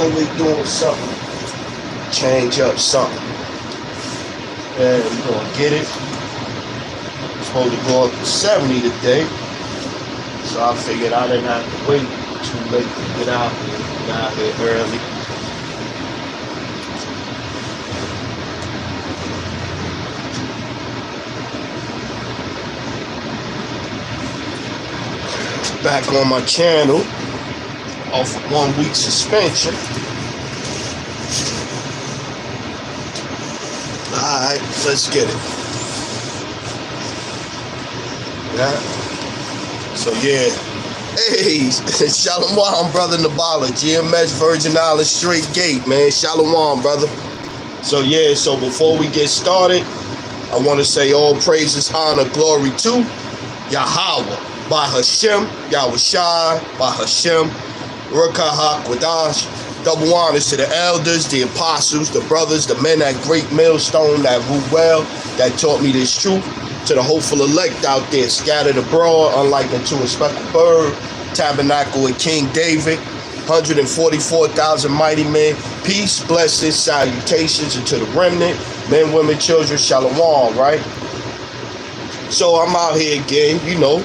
always doing something. Change up something. And we're gonna get it. Supposed to go up to 70 today. So I figured I didn't have to wait too late to get out here. Get out here early. Back on my channel off of 1 week suspension. Alright, let's get it. Yeah. So yeah. Hey, Shalom, brother Nabala, GMS Virgin Islands Straight Gate, man. Shalom, brother. So yeah, so before we get started, I want to say all praises, honor, glory to Yahweh. By Hashem, Yahushai, by Hashem, Rukaha, Quadash, double honors to the elders, the apostles, the brothers, the men at Great Millstone that rule well, that taught me this truth, to the hopeful elect out there, scattered abroad, unlike unto a speckled bird, tabernacle with King David, 144,000 mighty men, peace, blessings, salutations, and to the remnant, men, women, children, shalom, right? So I'm out here again, you know,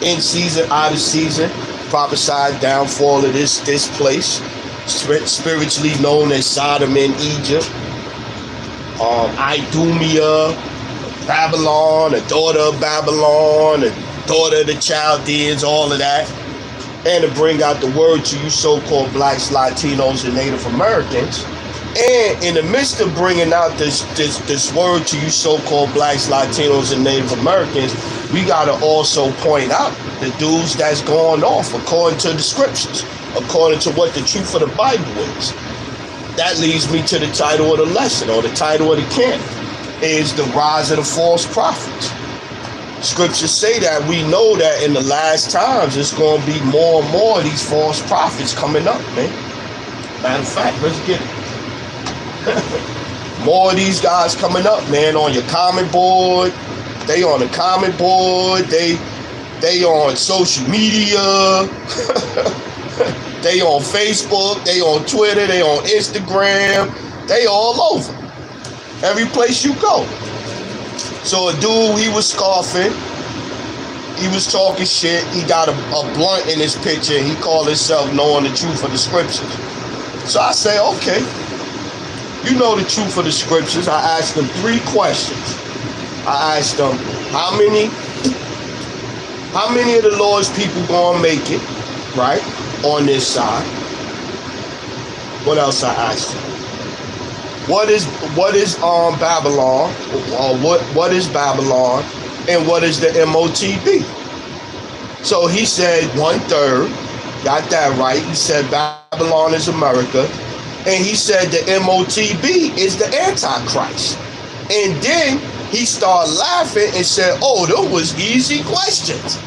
in season, out of season, prophesied downfall of this place, spiritually known as Sodom and Egypt, Idumea, Babylon, a daughter of Babylon, a daughter of the Chaldeans, all of that, and to bring out the word to you so-called blacks, Latinos, and Native Americans. And in the midst of bringing out this word to you so-called blacks, Latinos, and Native Americans, we got to also point out the dudes that's going off according to the scriptures, according to what the truth of the Bible is. That leads me to the title of the lesson, or the title of the canon, is the rise of the false prophets. Scriptures say that. We know that in the last times, it's going to be more and more of these false prophets coming up, man. Matter of fact, let's get it. More of these guys coming up, man, on your comment board. They on the comment board. They on social media. They on Facebook. They on Twitter. They on Instagram. They all over. Every place you go. So a dude, he was scoffing. He was talking shit. He got a blunt in his picture. He called himself knowing the truth of the scriptures. So I say, okay. You know the truth of the scriptures. I asked them 3 questions. I asked them, how many of the Lord's people gonna make it, right, on this side? What else I asked them? What is Babylon? Or what is Babylon? And what is the MOTB? So he said 1/3. Got that right. He said Babylon is America. And he said the MOTB is the Antichrist. And then he started laughing and said, oh, those was easy questions.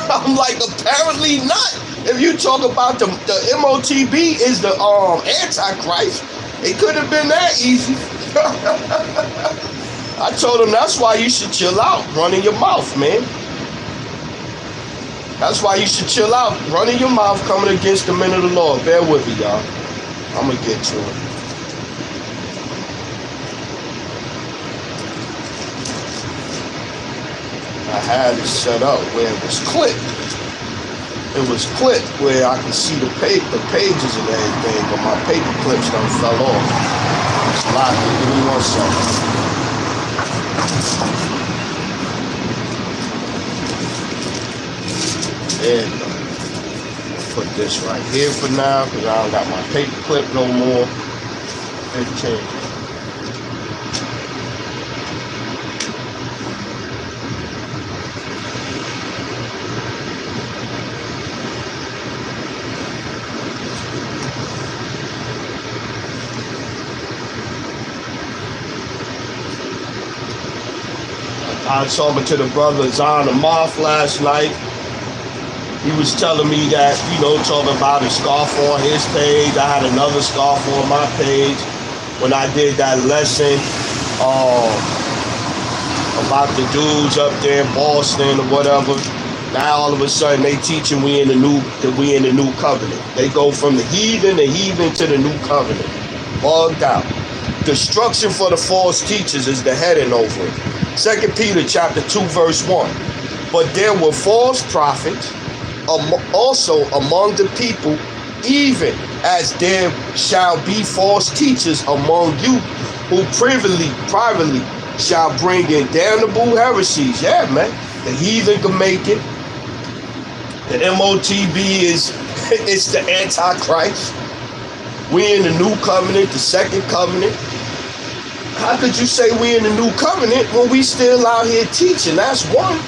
I'm like, apparently not. If you talk about the MOTB is the Antichrist, it could have been that easy. I told him that's why you should chill out, running your mouth, man. That's why you should chill out, running your mouth, coming against the men of the Lord. Bear with me, y'all. I'm going to get to it. I had it set up where it was clipped. It was clipped where I could see the pages and everything, but my paper clips done fell off. It's locked. Give me 1 second. There you go. Put this right here for now because I don't got my paper clip no more. 15. I was talking to the brother Zahn Amoff last night. He was telling me that, you know, talking about a scarf on his page. I had another scarf on my page when I did that lesson about the dudes up there in Boston or whatever. Now all of a sudden they teaching we in the new covenant. They go from the heathen to the new covenant. Bugged out. Destruction for the false teachers is the heading over it. 2 Peter chapter 2 verse 1. But there were false prophets also among the people, even as there shall be false teachers among you, who privately shall bring in damnable heresies. Yeah, man. The heathen can make it. The MOTB is it's the Antichrist. We in the new covenant, the second covenant. How could you say we in the new covenant when we still out here teaching? That's one.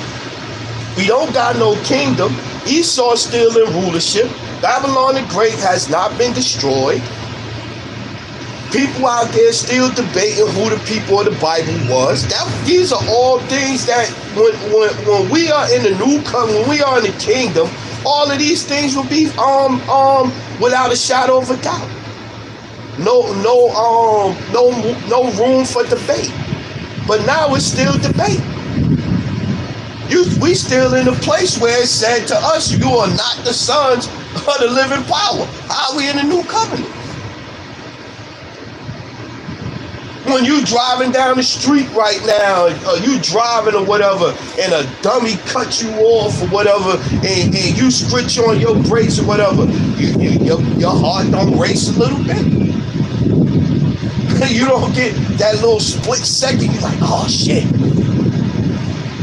We don't got no kingdom. Esau's still in rulership. Babylon the Great has not been destroyed. People out there still debating who the people of the Bible was. These are all things that when we are in the new covenant, when we are in the kingdom, all of these things will be without a shadow of a doubt. No room for debate. But now it's still debate. We still in a place where it said to us, you are not the sons of the living power. How are we in the new covenant? When you driving down the street right now, or you driving or whatever, and a dummy cut you off or whatever, and you scritch on your brakes or whatever, your heart don't race a little bit. You don't get that little split second. You're like, oh shit.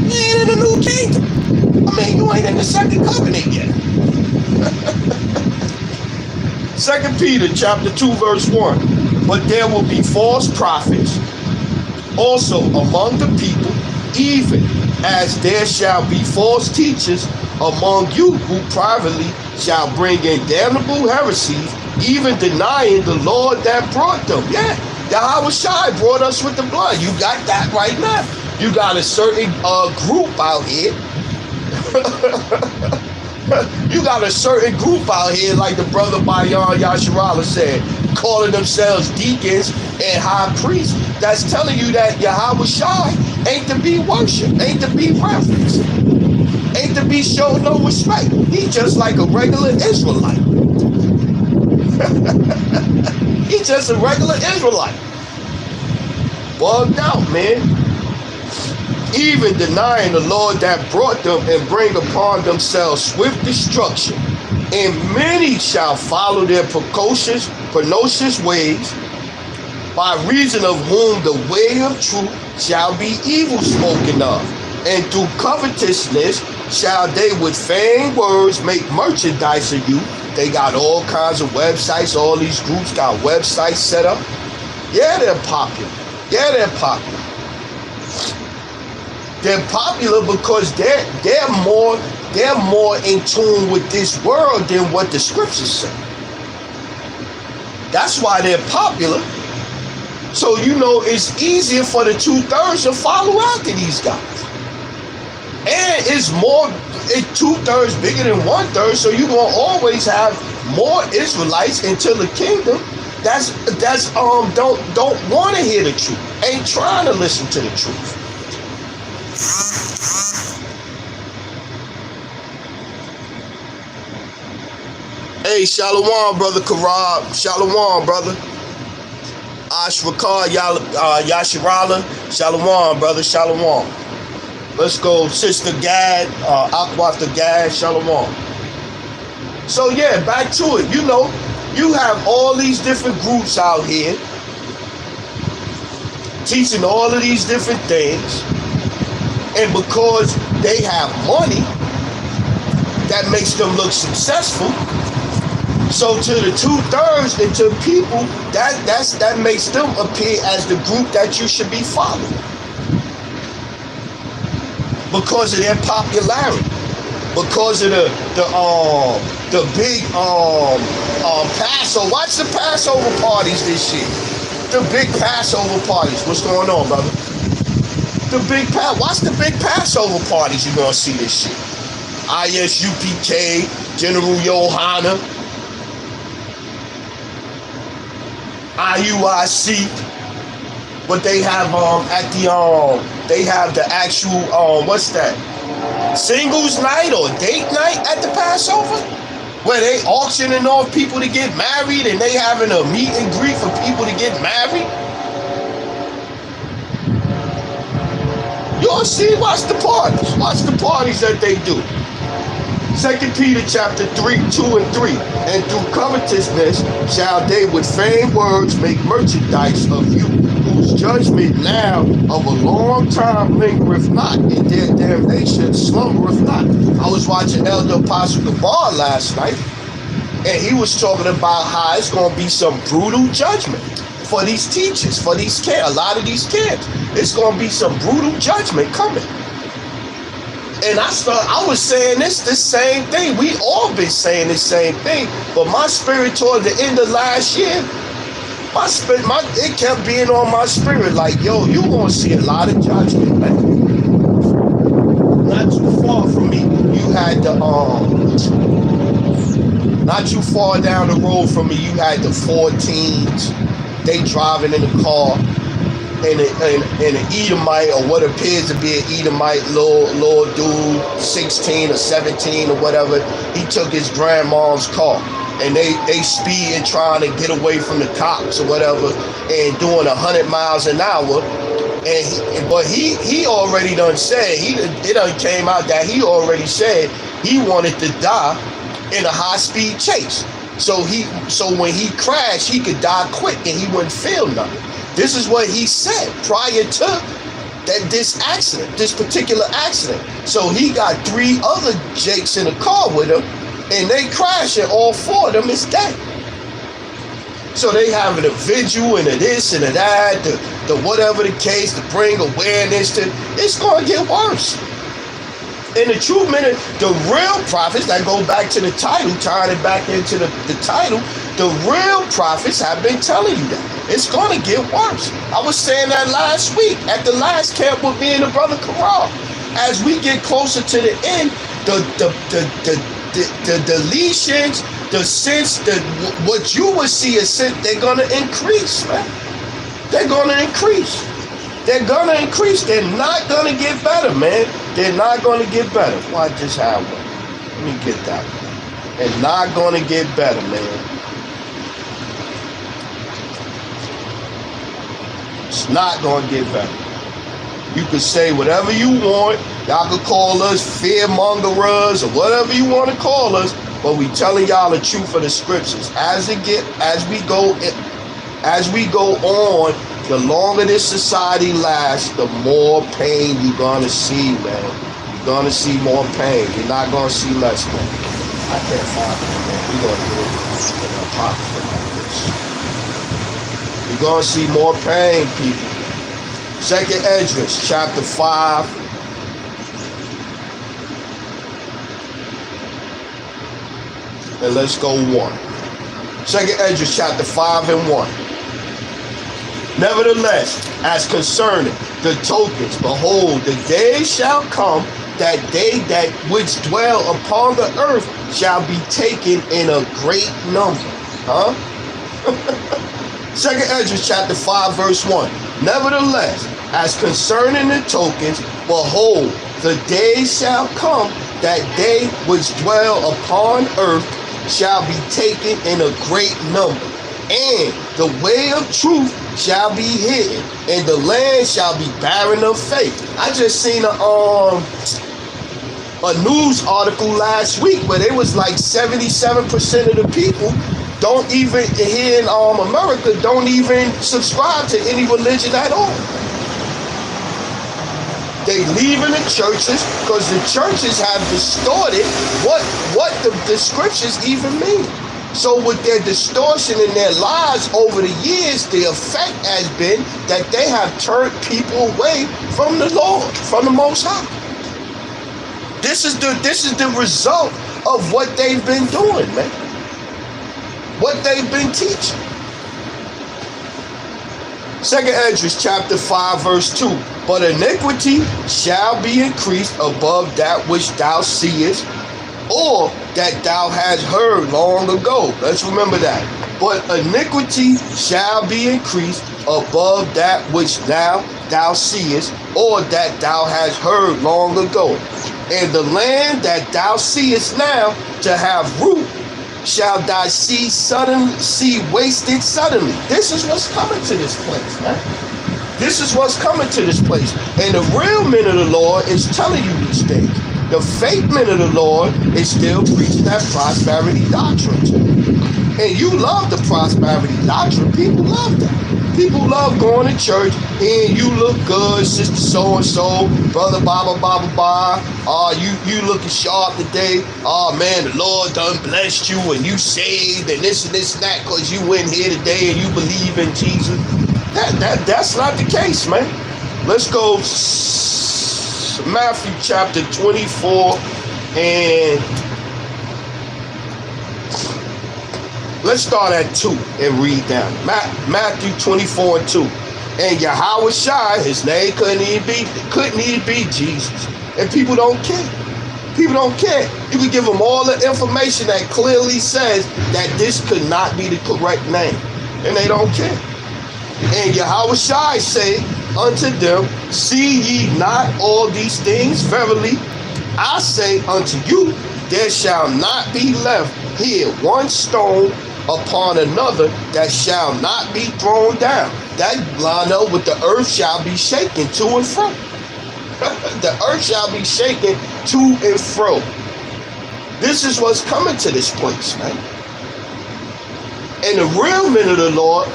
You ain't in the new kingdom. I mean, you ain't in the second covenant yet. 2 Peter chapter 2 verse 1. But there will be false prophets also among the people, even as there shall be false teachers among you, who privately shall bring in damnable heresies, even denying the Lord that brought them. Yeah, Yahweh Shai brought us with the blood. You got that right now. You got a certain group out here. You got a certain group out here, like the brother Bayan Yasharala said, calling themselves deacons and high priests. That's telling you that Yahweh Shai ain't to be worshipped, ain't to be reverenced, ain't to be shown no respect. He just like a regular Israelite. He just a regular Israelite. Bugged out, man. Even denying the Lord that brought them, and bring upon themselves swift destruction. And many shall follow their pernicious ways, by reason of whom the way of truth shall be evil spoken of. And through covetousness shall they with vain words make merchandise of you. They got all kinds of websites. All these groups got websites set up. Yeah, they're popular. Yeah, they're popular. They're popular because they're more in tune with this world than what the scriptures say. That's why they're popular. So you know it's easier for the 2/3 to follow after these guys. And it's 2/3 bigger than 1/3, so you're gonna always have more Israelites until the kingdom that's don't want to hear the truth, ain't trying to listen to the truth. Hey, Shalom, brother Karab. Shalom, brother. Ashrakar Yashirala. Shalom, brother. Shalom. Let's go, Sister Gad, Akwata Gad. Shalom. So yeah, back to it. You know, you have all these different groups out here teaching all of these different things. And because they have money, that makes them look successful. So to the 2/3 and to people, that makes them appear as the group that you should be following. Because of their popularity. Because of the big Passover. Watch the Passover parties this year. The big Passover parties. What's going on, brother? Watch the big Passover parties you're gonna see this year. ISUPK, General Yohana, IUIC. But they have at the they have the actual what's that? singles night or date night at the Passover, where they auctioning off people to get married and they having a meet and greet for people to get married. You'll see, watch the parties that they do. 2 Peter chapter 3, 2 and 3. And through covetousness shall they with vain words make merchandise of you, whose judgment now of a long time lingereth not, and their damnation slumbereth not. I was watching Elder Apostle Gabar last night, and he was talking about how it's going to be some brutal judgment for these teachers, for these camps, a lot of these camps. It's going to be some brutal judgment coming. And I was saying the same thing. We all been saying the same thing. But my spirit toward the end of last year, it kept being on my spirit like, yo, you gonna see a lot of judgment, man. Not too far from me, you had the not too far down the road from me, you had the 14s. They driving in the car. And an Edomite, or what appears to be an Edomite little dude, 16 or 17 or whatever, he took his grandma's car, and they speeding trying to get away from the cops or whatever, and doing 100 miles an hour. But he already done said, it done came out that he already said he wanted to die in a high-speed chase. So when he crashed, he could die quick and he wouldn't feel nothing. This is what he said prior to this particular accident. So he got 3 other Jakes in the car with him, and they crashed, and all 4 of them is dead. So they having a vigil and a this and a that, the whatever the case, to bring awareness to. It's going to get worse. In the true minute, the real prophets, that go back to the title, tying it back into the title, the real prophets have been telling you that. It's going to get worse. I was saying that last week at the last camp with me and the brother Corral. As we get closer to the end, the deletions, the sense that what you would see is they're going to increase, man. They're going to increase. They're going to increase. They're not going to get better, man. They're not going to get better. Well, I just had one. Let me get that one. They're not going to get better, man. It's not going to get better. You can say whatever you want. Y'all can call us fearmongerers or whatever you want to call us, but we telling y'all the truth of the scriptures. As we go on, the longer this society lasts, the more pain you're gonna see, man. You're gonna see more pain. You're not gonna see less, man. I can't find it, man. We're gonna do it in a pocket like this. You're going to see more pain, people. 2nd Esdras, chapter 5. And let's go 1. 2nd Esdras, chapter 5 and 1. Nevertheless, as concerning the tokens, behold, the day shall come that they that which dwell upon the earth shall be taken in a great number. Huh? 2nd Esdras chapter 5 verse 1. Nevertheless, as concerning the tokens, behold, the day shall come that they which dwell upon earth shall be taken in a great number, and the way of truth shall be hidden, and the land shall be barren of faith. I just seen a news article last week where they was like 77% of the people don't even, here in America, don't even subscribe to any religion at all. They leaving the churches because the churches have distorted what the scriptures even mean. So with their distortion in their lives over the years, the effect has been that they have turned people away from the Lord, from the Most High. This is the result of what they've been doing, man. What they've been teaching. 2nd Esdras chapter 5 verse 2. But iniquity shall be increased above that which thou seest, or that thou hast heard long ago. Let's remember that. But iniquity shall be increased above that which thou seest, or that thou hast heard long ago. And the land that thou seest now to have root, shall thy seed wasted suddenly. This is what's coming to this place, man. This is what's coming to this place. And the real men of the Lord is telling you these things. The fake men of the Lord is still preaching that prosperity doctrine to you. And you love the prosperity doctrine. People love that. People love going to church and you look good, sister so-and-so, brother blah, blah, blah, blah, blah. You looking sharp today. Oh, man, the Lord done blessed you and you saved and this and that because you went here today and you believe in Jesus. That's not the case, man. Let's go Matthew chapter 24 and let's start at 2 and read down. Matthew 24 and 2. And Yahweh Shai, his name couldn't even be Jesus. And people don't care. People don't care. You can give them all the information that clearly says that this could not be the correct name. And they don't care. And Yahweh Shai say unto them, see ye not all these things? Verily, I say unto you, there shall not be left here one stone upon another that shall not be thrown down. That line up with the earth shall be shaken to and fro. The earth shall be shaken to and fro. This is what's coming to this place, man. And the real men of the Lord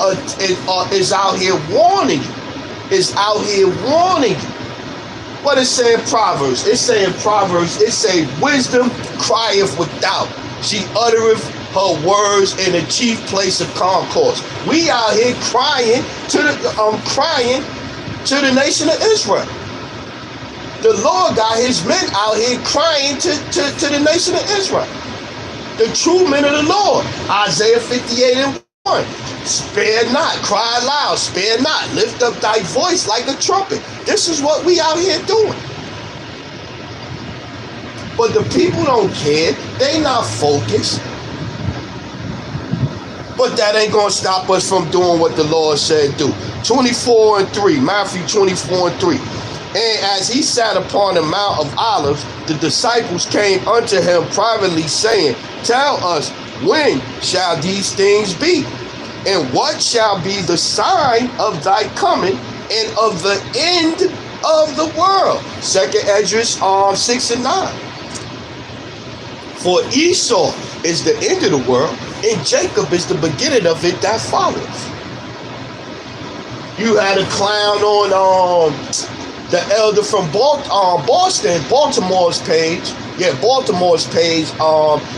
is out here warning you. Is out here warning you. What it say in Proverbs? It say in Proverbs, it say, wisdom crieth without. She uttereth her words in the chief place of concourse. We out here crying to the nation of Israel. The Lord got his men out here crying to the nation of Israel. The true men of the Lord. Isaiah 58 and 1. Spare not, cry loud, spare not, lift up thy voice like a trumpet. This is what we out here doing. But the people don't care. They not focused. But that ain't going to stop us from doing what the Lord said do. 24 and 3, Matthew 24 and 3. And as he sat upon the Mount of Olives, the disciples came unto him privately, saying, tell us, when shall these things be? And what shall be the sign of thy coming and of the end of the world? 2 Esdras 6 and 9. For Esau is the end of the world, and Jacob is the beginning of it that follows. You had a clown on the elder from Boston, Baltimore's page. Yeah, Baltimore's page.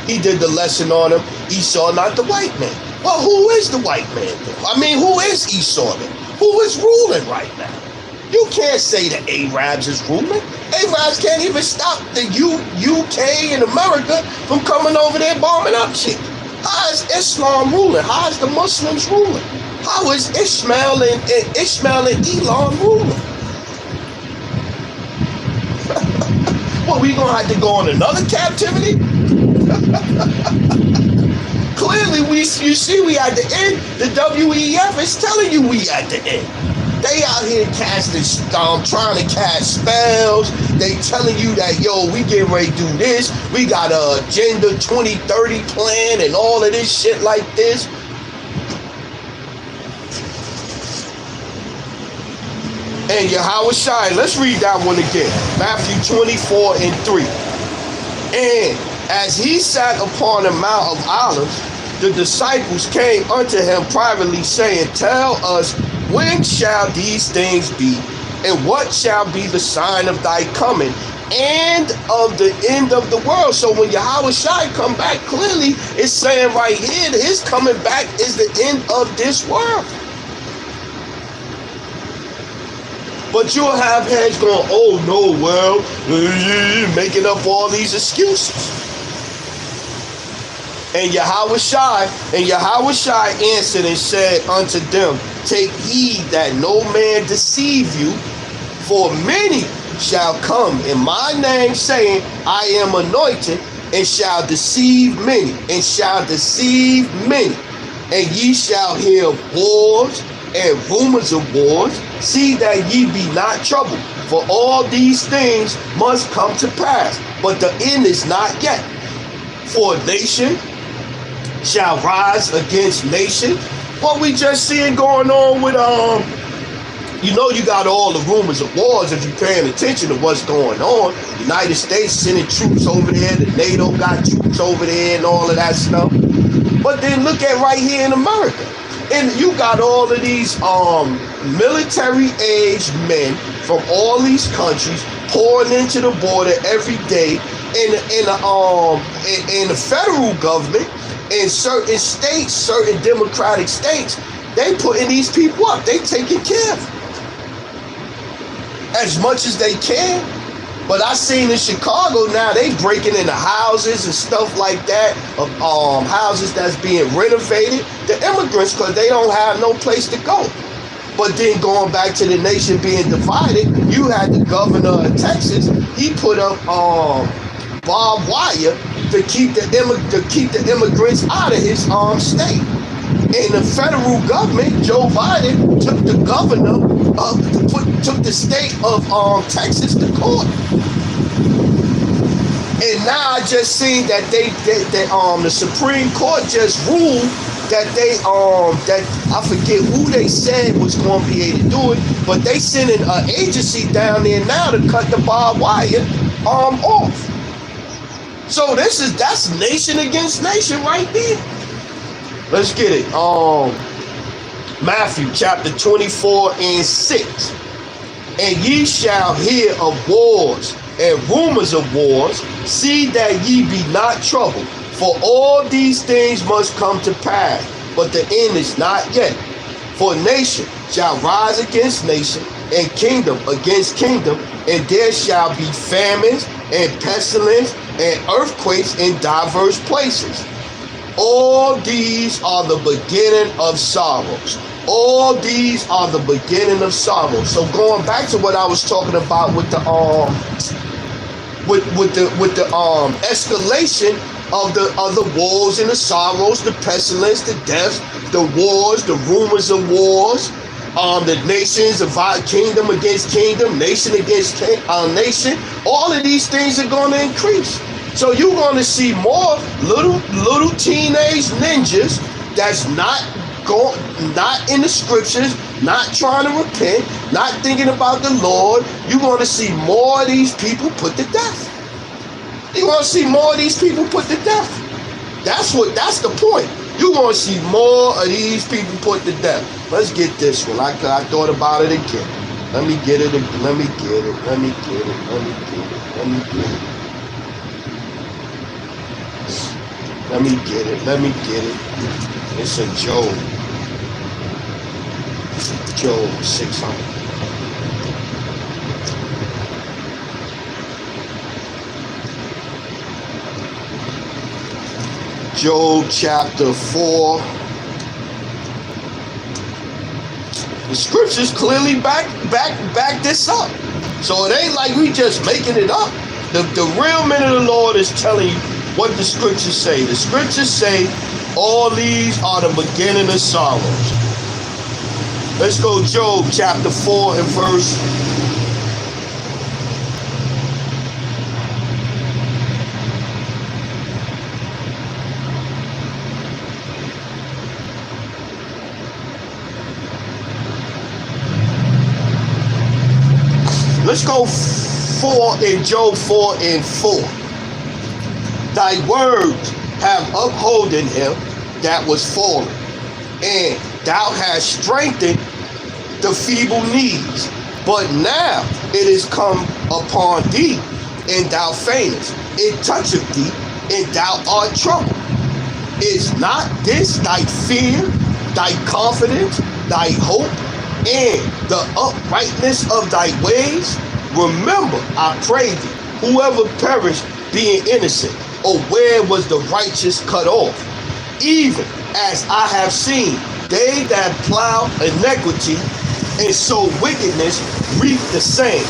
He did the lesson on him. Esau, not the white man. Well, who is the white man then? I mean, who is Esau then? Who is ruling right now? You can't say the Arabs is ruling. Arabs can't even stop the UK and America from coming over there bombing up shit. How is Islam ruling? How is the Muslims ruling? How is Ishmael and Elon ruling? What, we gonna have to go on another captivity? Clearly, you see we at the end. The WEF is telling you we at the end. They out here casting, trying to cast spells. They telling you that, yo, we getting ready to do this. We got a Agenda 2030 plan and all of this shit like this. And Yahweh Shai, let's read that one again. Matthew 24 and 3. And as he sat upon the Mount of Olives, the disciples came unto him privately, saying, tell us, when shall these things be? And what shall be the sign of thy coming and of the end of the world? So when Yahweh Shai come back, clearly it's saying right here, his coming back is the end of this world. But you'll have heads going, oh no, well, making up all these excuses. And Yahweh Shai answered and said unto them, take heed that no man deceive you, for many shall come in my name, saying, I am anointed, and shall deceive many, And ye shall hear of wars and rumors of wars. See that ye be not troubled. For all these things must come to pass, but the end is not yet. For nation shall rise against nation. What we just seeing going on with you got all the rumors of wars if you're paying attention to what's going on. United States sending troops over there, the NATO got troops over there and all of that stuff. But then look at right here in America. And you got all of these military-aged men from all these countries pouring into the border every day. In the federal government, in certain states, certain democratic states, they putting these people up. They taking care of them as much as they can. But I seen in Chicago now, they breaking into houses and stuff like that, houses that's being renovated, the immigrants, because they don't have no place to go. But then going back to the nation being divided, you had the governor of Texas, he put up barbed wire to keep the immigrants out of his state. And the federal government, Joe Biden, took the governor took the state of Texas to court. And now I just seen that the Supreme Court just ruled that that I forget who they said was going to be able to do it, but they sending an agency down there now to cut the barbed wire off. So that's nation against nation right there. Let's get it. Matthew chapter 24:6. And ye shall hear of wars and rumors of wars. See that ye be not troubled, for all these things must come to pass, but the end is not yet. For nation shall rise against nation, and kingdom against kingdom, and there shall be famines and pestilence and earthquakes in diverse places. All these are the beginning of sorrows. All these are the beginning of sorrow. So going back to what I was talking about with the escalation of the wars and the sorrows, the pestilence, the deaths, the wars, the rumors of wars, the nations, kingdom against kingdom, nation against nation. All of these things are going to increase. So you're going to see more little teenage ninjas that's not in the scriptures, not trying to repent, not thinking about the Lord. You're going to see more of these people put to death. You're going to see more of these people put to death. That's the point. You're going to see more of these people put to death. Let's get this one. I thought about it again. Let me get it. Let me get it. Let me get it. Let me get it. Let me get it. Let me get it. Let me get it. It's a Job. Job 600. Job chapter 4. The scriptures clearly back this up. So it ain't like we just making it up. The real men of the Lord is telling you what the scriptures say. The scriptures say all these are the beginning of sorrows. Let's go Job chapter 4 and verse. Let's go 4 in Job 4 and 4. Thy words have upholden him that was fallen, and thou hast strengthened the feeble knees. But now it is come upon thee, and thou faintest. It toucheth thee, and thou art troubled. Is not this thy fear, thy confidence, thy hope, and the uprightness of thy ways? Remember, I pray thee, whoever perished being innocent, or where was the righteous cut off? Even as I have seen, they that plow iniquity and sow wickedness reap the same.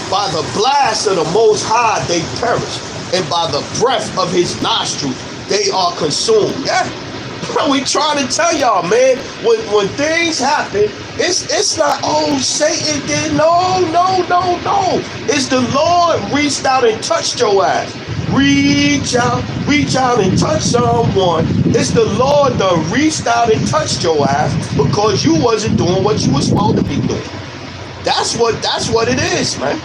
By the blast of the Most High they perish, and by the breath of his nostrils they are consumed. Yeah. We trying to tell y'all, man, when things happen, it's not, oh, Satan did. No. It's the Lord reached out and touched your ass. Reach out and touch someone. It's the Lord that reached out and touched your ass because you wasn't doing what you were supposed to be doing. That's what it is, man.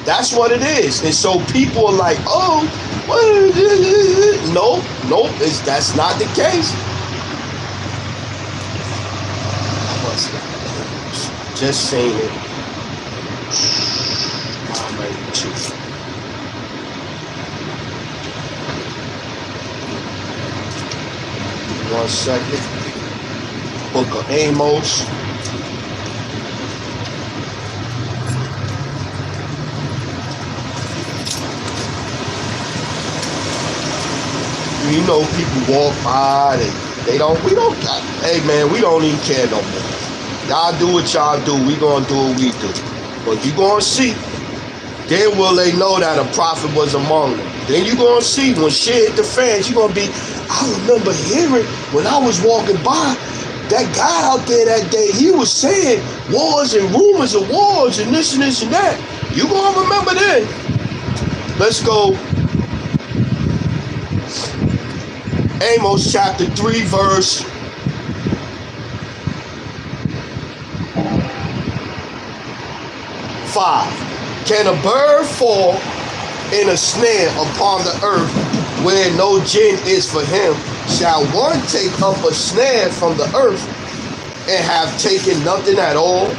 That's what it is. And so people are like, oh, nope, that's not the case. Just saying it. One second. Book of Amos. You know, people walk by, we don't, hey man, we don't even care no more. Y'all do what y'all do, we gonna do what we do. But you gonna see, then will they know that a prophet was among them. Then you gonna see when shit hit the fans, you gonna be, I remember hearing when I was walking by, that guy out there that day, he was saying wars and rumors of wars and this and that. You gonna remember then. Let's go. Amos chapter 3, verse 5. Can a bird fall in a snare upon the earth where no gin is for him? Shall one take up a snare from the earth and have taken nothing at all?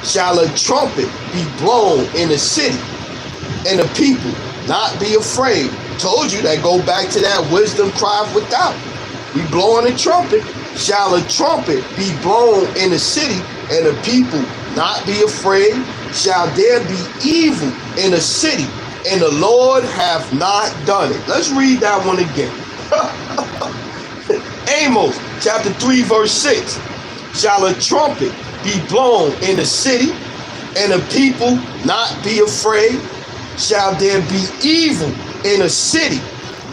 Shall a trumpet be blown in the city and the people not be afraid? Told you that go back to that wisdom cry without. We blowing a trumpet. Shall a trumpet be blown in the city and the people not be afraid? Shall there be evil in the city and the Lord have not done it? Let's read that one again. Amos chapter 3 verse 6. Shall a trumpet be blown in the city and the people not be afraid? Shall there be evil in a city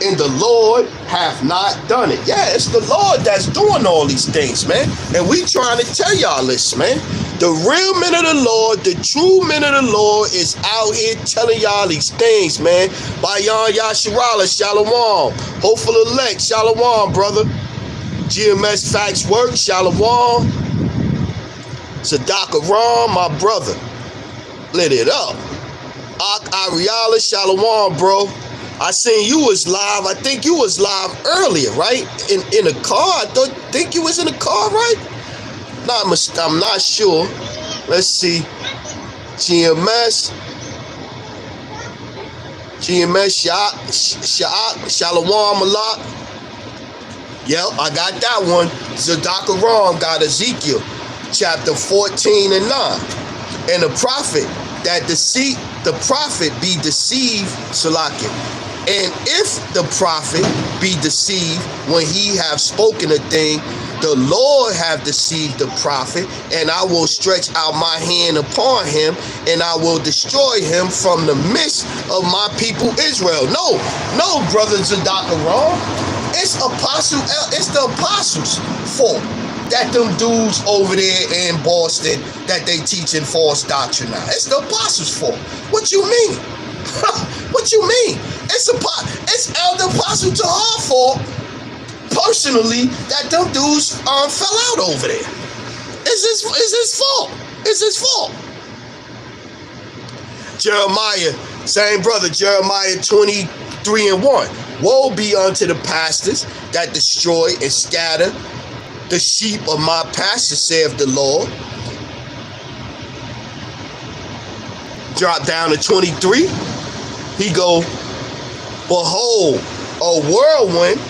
and the Lord have not done it? Yeah, it's the Lord that's doing all these things, man. And we trying to tell y'all this, man. The real men of the Lord, the true men of the Lord is out here telling y'all these things, man. Bayan Yasharala, Shalom. Hopeful elect, Shalom, brother. GMS Facts Work, Shalom. Sadak Aram, my brother. Lit it up. Ak Ariala, Shalom, bro. I seen you was live. I think you was live earlier, right? In a car. I think you was in a car, right? I'm not sure. Let's see. GMS Shalom Malak. Yep, I got that one. Zadok Aram got Ezekiel chapter 14 and 9. And the prophet be deceived, Salakim. And if the prophet be deceived when he have spoken a thing, the Lord have deceived the prophet, and I will stretch out my hand upon him, and I will destroy him from the midst of my people Israel. No, brother Zadok Aram. It's the apostles' fault that them dudes over there in Boston that they teaching false doctrine now. It's the apostles' fault. What you mean? What you mean? It's Elder Apostle Tahar fault personally that them dudes fell out over there. It's his fault. It's his fault. Jeremiah, same brother, Jeremiah 23 and 1. Woe be unto the pastors that destroy and scatter the sheep of my pasture, saith the Lord. Drop down to 23. He go, behold, a whirlwind.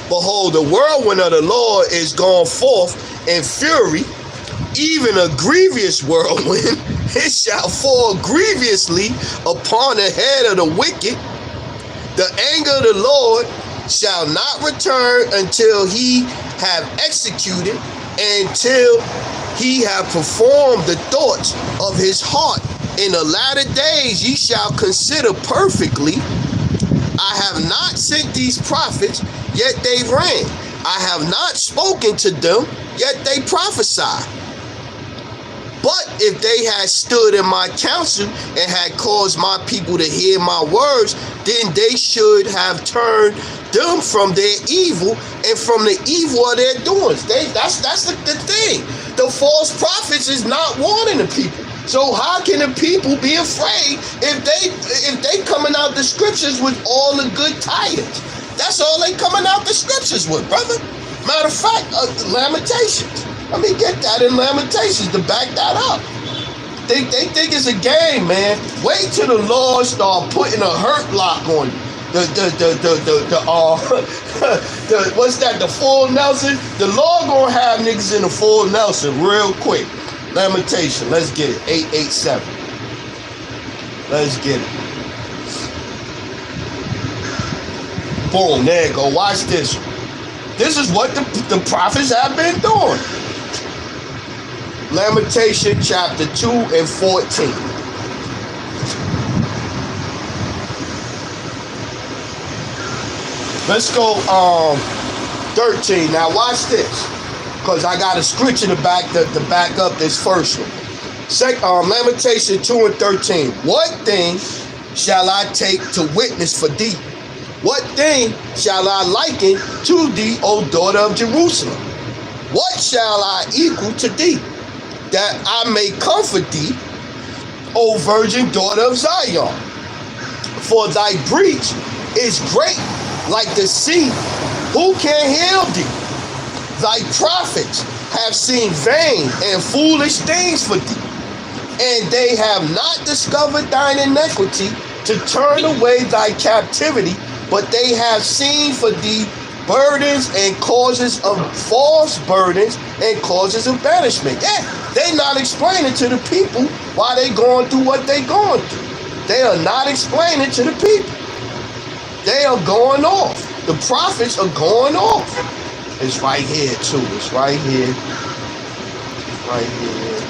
Behold, the whirlwind of the Lord is gone forth in fury, even a grievous whirlwind. It shall fall grievously upon the head of the wicked. The anger of the Lord shall not return until he have executed, until he have performed the thoughts of his heart. In the latter days ye shall consider perfectly. I have not sent these prophets, yet they ran. I have not spoken to them, yet they prophesy. But if they had stood in my counsel and had caused my people to hear my words, then they should have turned them from their evil and from the evil of their doings. That's the thing. The false prophets is not warning the people. So how can the people be afraid if they coming out the scriptures with all the good tidings? That's all they coming out the scriptures with, brother. Matter of fact, Lamentations. Let me get that in Lamentations to back that up. They think it's a game, man. Wait till the Lord start putting a hurt lock on you. What's that? The full Nelson. The Lord gonna have niggas in the full Nelson real quick. Lamentation. Let's get it. 887. Let's get it. Boom. There you go. Watch this. This is what the prophets have been doing. Lamentation chapter 2 and 14. Let's go 13. Now watch this, because I got a scripture to back up this first one. Lamentation 2 and 13. What thing shall I take to witness for thee? What thing shall I liken to thee, O daughter of Jerusalem? What shall I equal to thee, that I may comfort thee, O virgin daughter of Zion? For thy breach is great like the sea. Who can heal thee? Thy prophets have seen vain and foolish things for thee, and they have not discovered thine iniquity to turn away thy captivity, but they have seen for thee burdens and causes of false burdens and causes of banishment. Yeah, they not explaining to the people why they going through what they going through. They are not explaining to the people. They are going off. The prophets are going off. It's right here too. It's right here. It's right here.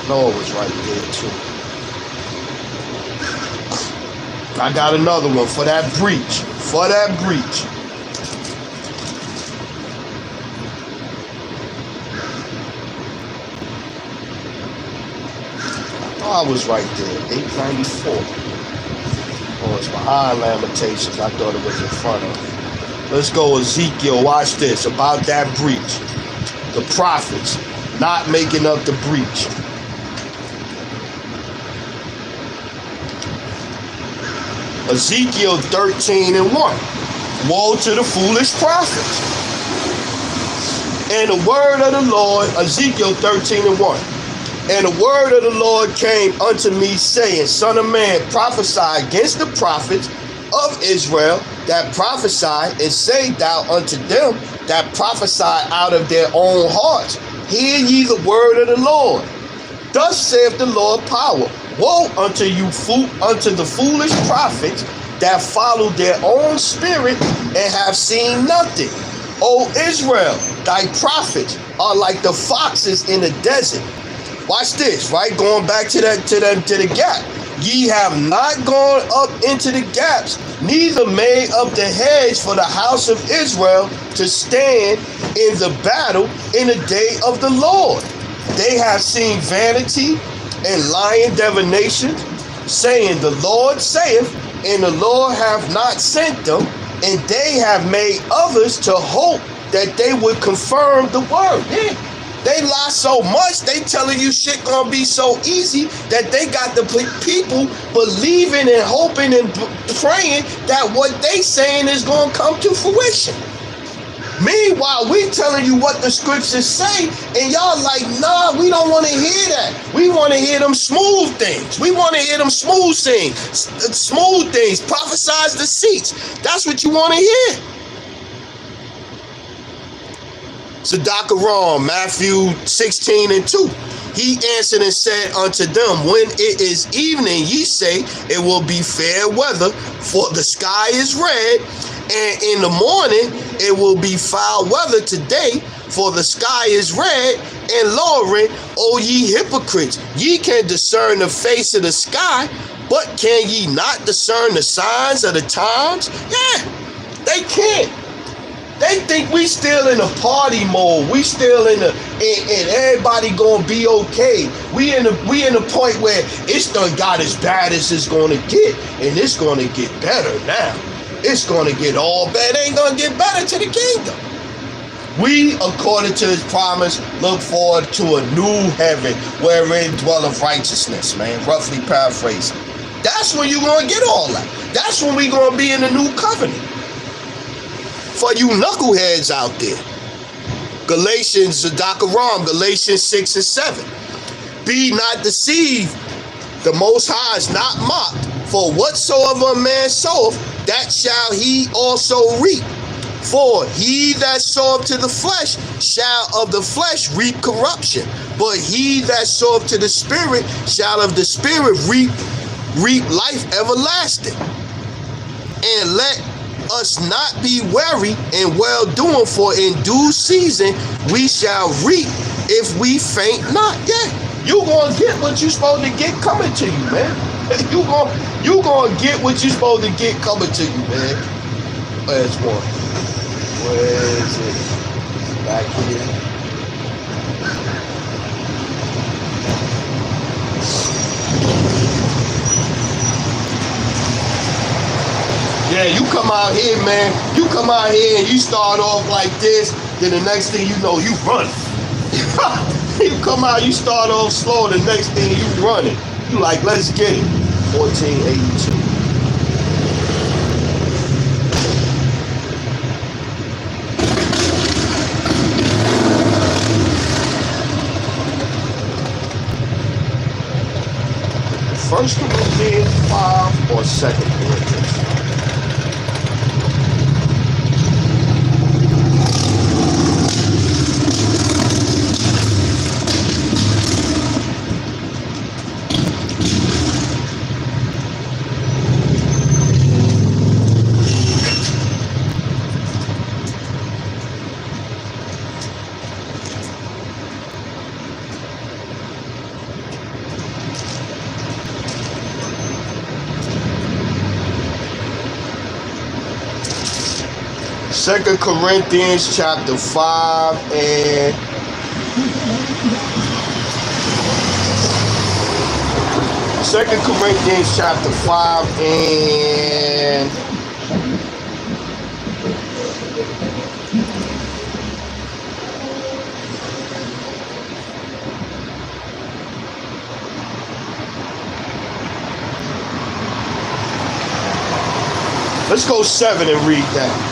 No, it was right there too. I got another one for that breach. For that breach. I was right there. 894. Oh, it's behind Lamentations. I thought it was in front of. Let's go Ezekiel. Watch this. About that breach. The prophets not making up the breach. Ezekiel 13 and 1. Woe to the foolish prophets. And the word of the Lord, Ezekiel 13 and 1. And the word of the Lord came unto me, saying, Son of man, prophesy against the prophets of Israel that prophesy, and say thou unto them that prophesy out of their own hearts, hear ye the word of the Lord. Thus saith the Lord power. Woe unto you, unto the foolish prophets that follow their own spirit and have seen nothing. O Israel, thy prophets are like the foxes in the desert. Watch this, right? Going back to the gap. Ye have not gone up into the gaps, neither made up the hedge for the house of Israel to stand in the battle in the day of the Lord. They have seen vanity and lying divination, saying, The Lord saith, and the Lord hath not sent them, and they have made others to hope that they would confirm the word. Yeah. They lie so much, they telling you shit gonna be so easy that they got the people believing and hoping and praying that what they saying is gonna come to fruition. Meanwhile, we telling you what the scriptures say, and y'all like, nah, we don't want to hear that. We want to hear them smooth things. We want to hear them smooth things. Smooth things. Prophesize deceits. That's what you want to hear. Zechariah, Matthew 16 and 2. He answered and said unto them, When it is evening, ye say, it will be fair weather, for the sky is red, and in the morning it will be foul weather today, for the sky is red and lowering. O ye hypocrites, ye can discern the face of the sky, But can ye not discern the signs of the times? Yeah, they can't. They think we still in a party mode. We still in and everybody gonna be okay. We in a point where it's done got as bad as it's gonna get, and it's gonna get better now. It's gonna get all bad. It ain't gonna get better to the kingdom. We, according to his promise, look forward to a new heaven wherein dwelleth righteousness, man. Roughly paraphrasing. That's when you're gonna get all that. That's when we gonna be in the new covenant. For you knuckleheads out there. Galatians 6 and 7. Be not deceived, the Most High is not mocked. For whatsoever a man soweth, that shall he also reap. For he that soweth to the flesh shall of the flesh reap corruption. But he that soweth to the Spirit shall of the Spirit reap life everlasting. And let us not be weary in well doing, for in due season we shall reap if we faint not. Yeah, you gonna get what you supposed to get coming to you, man. You gonna get what you supposed to get coming to you, man. Where's one? Where is it? Back here. Yeah, you come out here, man. You come out here and you start off like this, then the next thing you know, you run. You come out, you start off slow, the next thing you running. You like, let's get it. 1482. First Corinthians 5 or 2 Corinthians 5? Second Corinthians chapter 5 and 2 Corinthians chapter 5 and let's go 7 and read that.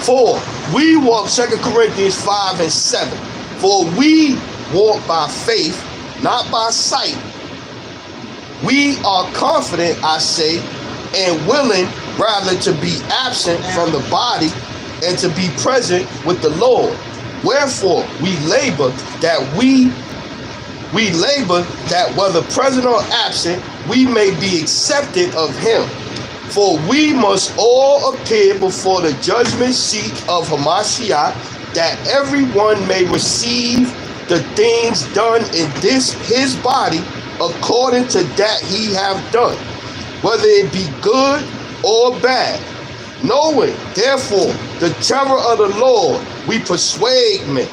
For we walk, 2 Corinthians 5 and 7. For we walk by faith, not by sight. We are confident, I say, and willing rather to be absent from the body and to be present with the Lord. Wherefore we labor that whether present or absent, we may be accepted of him. For we must all appear before the judgment seat of Hamashiach, that everyone may receive the things done in this his body according to that he have done, whether it be good or bad. Knowing, therefore, the terror of the Lord, we persuade men.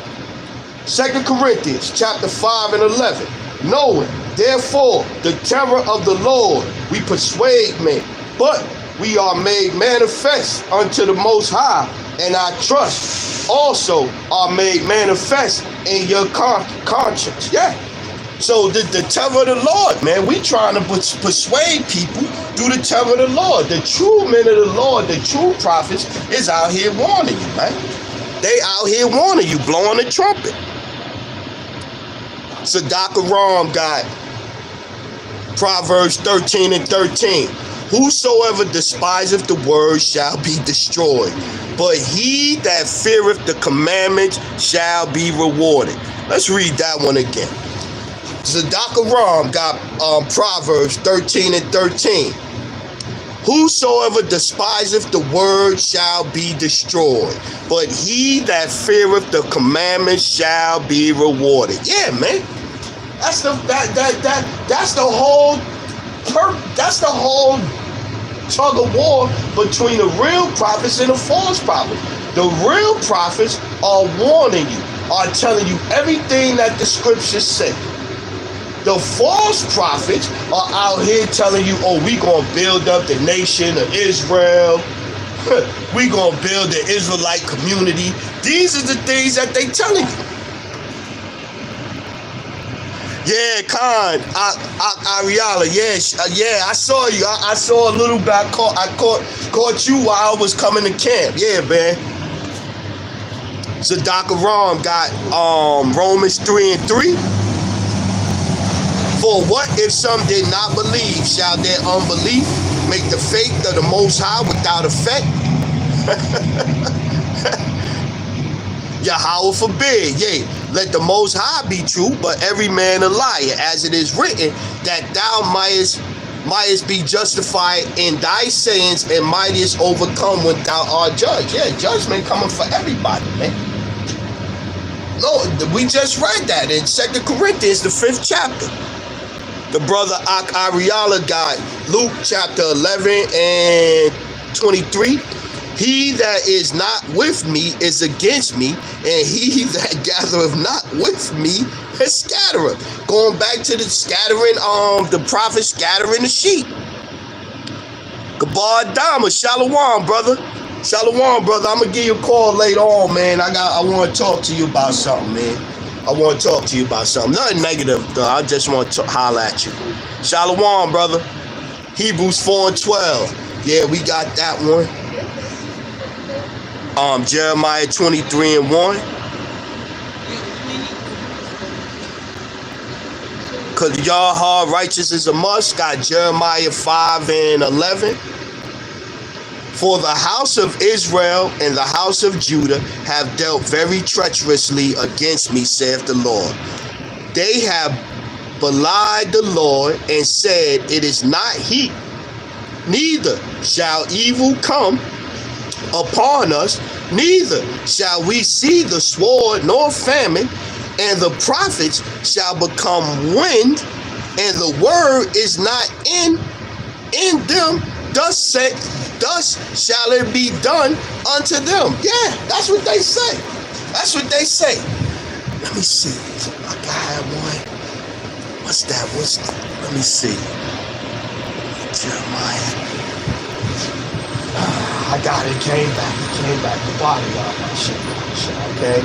2 Corinthians chapter 5 and 11. Knowing, therefore, the terror of the Lord, we persuade men. But we are made manifest unto the Most High, and our trust also are made manifest in your conscience. Yeah. So the terror of the Lord, man, we trying to persuade people through the terror of the Lord. The true men of the Lord, the true prophets, is out here warning you, man. They out here warning you, blowing the trumpet. Sadakaram got Proverbs 13 and 13. Whosoever despiseth the word shall be destroyed, but he that feareth the commandments shall be rewarded. Let's read that one again. Sadakaram got Proverbs 13 and 13. Whosoever despiseth the word shall be destroyed, but he that feareth the commandments shall be rewarded. Yeah, man. That's the whole That's the whole tug of war between the real prophets and the false prophets. The real prophets are warning you, are telling you everything that the scriptures say. The false prophets are out here telling you, oh, we gonna build up the nation of Israel. We gonna build the Israelite community. These are the things that they telling you. Yeah, Khan, Ariala, yeah, I saw you. I saw a little bit. I caught you while I was coming to camp. Yeah, man. Zadok Aram got Romans 3:3. For what if some did not believe? Shall their unbelief make the faith of the Most High without effect? Yahweh forbid, yea, let the Most High be true, but every man a liar, as it is written, that thou mightest be justified in thy sayings and mightest overcome when thou art judged. Yeah, judgment coming for everybody, man. No, we just read that in 2 Corinthians, the 5th chapter. The brother Ariala got Luke chapter 11 and 23. He that is not with me is against me, and he that gathereth not with me is scattereth. Going back to the scattering, the prophet scattering the sheep. Gabar Dama, Shalom, brother. Shalom, brother. I'm gonna give you a call later on, man. I want to talk to you about something, man. I want to talk to you about something. Nothing negative, though. I just want to holler at you. Shalom, brother. Hebrews 4:12. Yeah, we got that one. Jeremiah 23:1. Cause y'all hard righteous is a must. Got Jeremiah 5:11. For the house of Israel and the house of Judah have dealt very treacherously against me, saith the Lord. They have belied the Lord and said, it is not he, neither shall evil come upon us, neither shall we see the sword nor famine, and the prophets shall become wind, and the word is not in them. Thus shall it be done unto them. Yeah, that's what they say. That's what they say. Let me see. I got one. What's that? Let me see. Jeremiah. I got it. It came back. The body of my shit. Okay.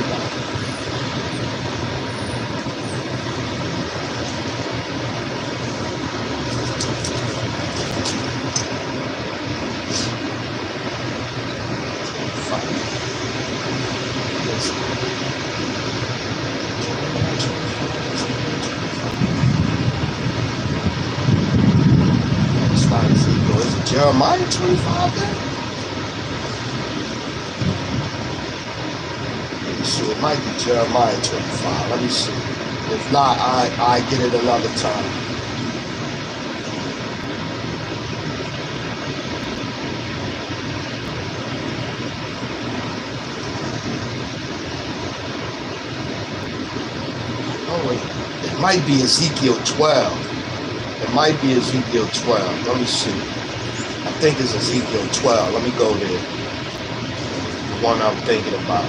Jeremiah 25 then? Let me see. It might be Jeremiah 25. Let me see. If not, I get it another time. Oh wait. It might be Ezekiel 12. It might be Ezekiel 12. Let me see. I think it's Ezekiel 12. Let me go there. The one I'm thinking about.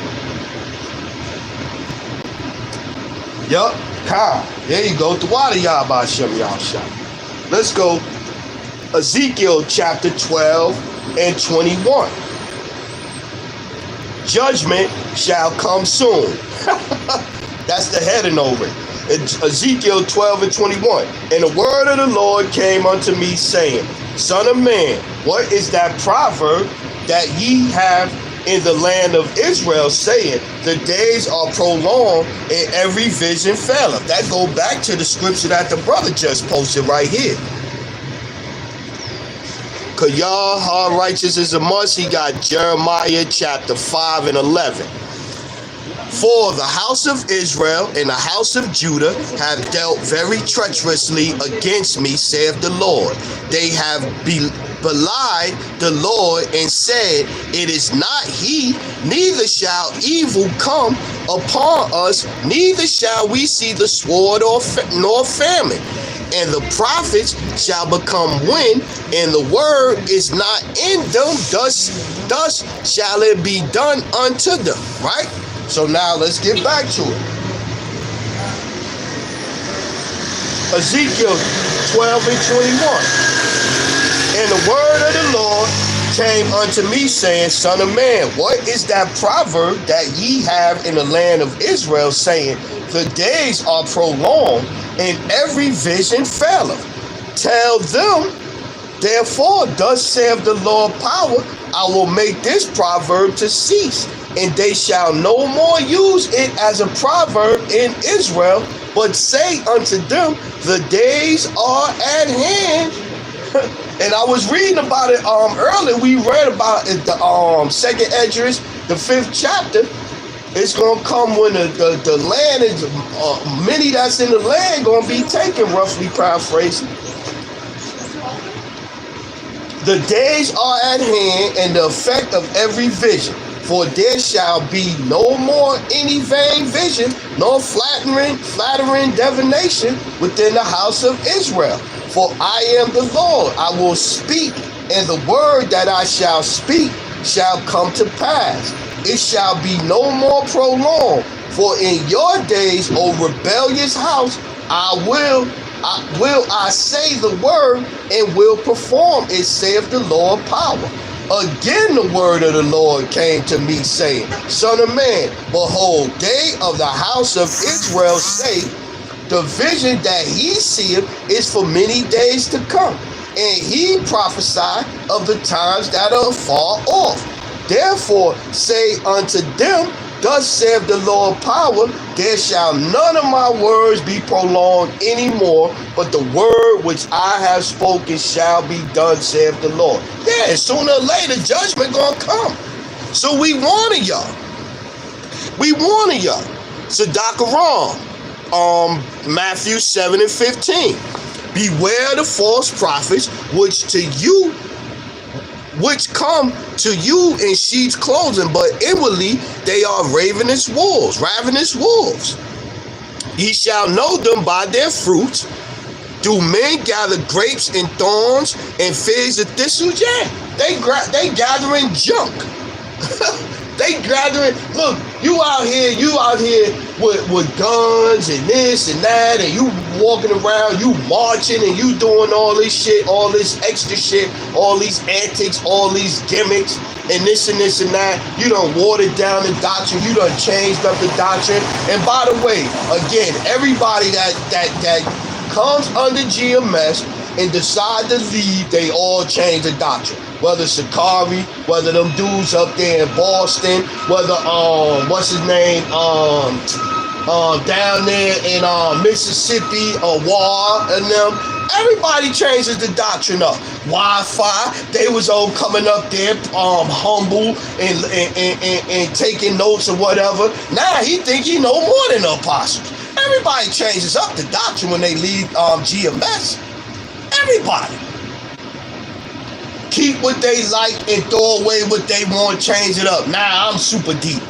Yup. There you go. Let's go. Ezekiel chapter 12 and 21. Judgment shall come soon. That's the heading over it. Ezekiel 12 and 21. And the word of the Lord came unto me, saying, Son of man, what is that proverb that ye have in the land of Israel, saying, the days are prolonged and every vision faileth? That go back to the scripture that the brother just posted right here. Cause y'all hard righteous is a must. He got Jeremiah chapter 5 and 11. For the house of Israel and the house of Judah have dealt very treacherously against me, saith the Lord. They have belied the Lord and said, it is not he, neither shall evil come upon us, neither shall we see the sword nor famine. and the prophets shall become wind, and the word is not in them, thus shall it be done unto them. Right? So now let's get back to it. Ezekiel 12 and 21. And the word of the Lord came unto me, saying, Son of man, what is that proverb that ye have in the land of Israel, saying, the days are prolonged, and every vision faileth? Tell them, therefore, thus saith the Lord power, I will make this proverb to cease, and they shall no more use it as a proverb in Israel, but say unto them, the days are at hand. And I was reading about it earlier. We read about it, the second Esdras, the 5th chapter. It's gonna come when the land is many that's in the land gonna be taken, roughly paraphrasing. The days are at hand, and the effect of every vision. For there shall be no more any vain vision, nor flattering divination within the house of Israel. For I am the Lord, I will speak, and the word that I shall speak shall come to pass. It shall be no more prolonged. For in your days, O rebellious house, I will say the word, and will perform it, saith the Lord power. Again the word of the Lord came to me, saying, Son of man, behold, they of the house of Israel say, the vision that he seeth is for many days to come, and he prophesied of the times that are far off. Therefore say unto them, thus saith the Lord power, there shall none of my words be prolonged any more, but the word which I have spoken shall be done, saith the Lord. Yeah, sooner or later judgment gonna come. So we warning y'all. Sadakaram, Matthew 7 and 15. Beware the false prophets which come to you in sheep's clothing, but inwardly they are ravenous wolves. Ye shall know them by their fruits. Do men gather grapes and thorns and figs and thistles? Yeah, they gathering junk. They gathering. Look, you out here with guns and this and that, and you walking around, you marching, and you doing all this shit, all this extra shit, all these antics, all these gimmicks, and this and that. You done watered down the doctrine. You done changed up the doctrine. And by the way, again, everybody that comes under GMS and decide to leave, they all change the doctrine. Whether Sakari, whether them dudes up there in Boston, whether what's his name, down there in Mississippi or War and them, everybody changes the doctrine up. Wi-Fi, they was all coming up there humble and taking notes or whatever. Now he think he know more than the apostles. Everybody changes up the doctrine when they leave GMS. Everybody. Keep what they like and throw away what they want, change it up. Nah, I'm super deep.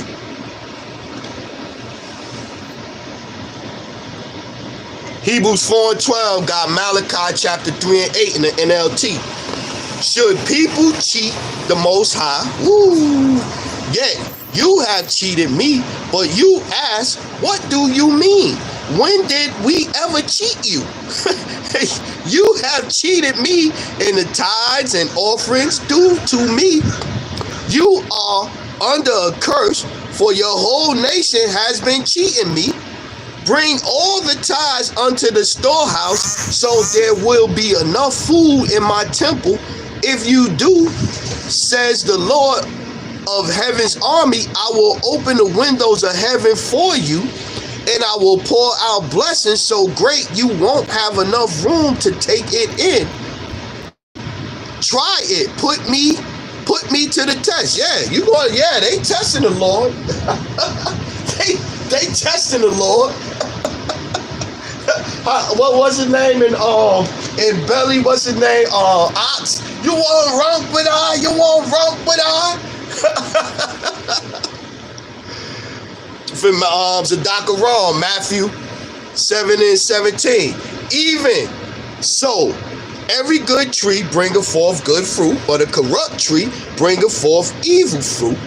Hebrews 4 and 12 got Malachi chapter 3 and 8 in the NLT. Should people cheat the Most High? Woo! Yet you have cheated me, but you ask, what do you mean? When did we ever cheat you? You have cheated me in the tithes and offerings due to me. You are under a curse, for your whole nation has been cheating me. Bring all the tithes unto the storehouse, so there will be enough food in my temple. If you do, says the Lord of heaven's army, I will open the windows of heaven for you, and I will pour out blessings so great you won't have enough room to take it in. Try it. Put me to the test. Yeah, they testing the Lord. they testing the Lord. What was his name in Belly? What's his name? Ox. You want rump with I? You want rump with I? From Zadakaram, Matthew 7 and 17. Even So, every good tree bringeth forth good fruit, but a corrupt tree bringeth forth evil fruit.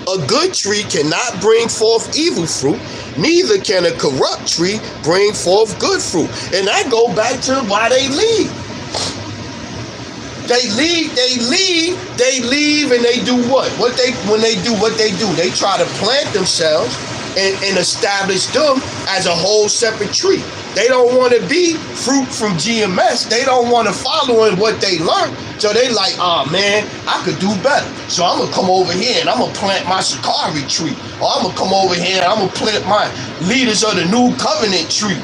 A good tree cannot bring forth evil fruit, neither can a corrupt tree bring forth good fruit. And that go back to why they leave. They leave, and they do what? When they do what they do, they try to plant themselves and establish them as a whole separate tree. They don't want to be fruit from GMS. They don't want to follow in what they learned. So they like, oh man, I could do better. So I'm going to come over here and I'm going to plant my Shikari tree. Or I'm going to come over here and I'm going to plant my Leaders of the New Covenant tree.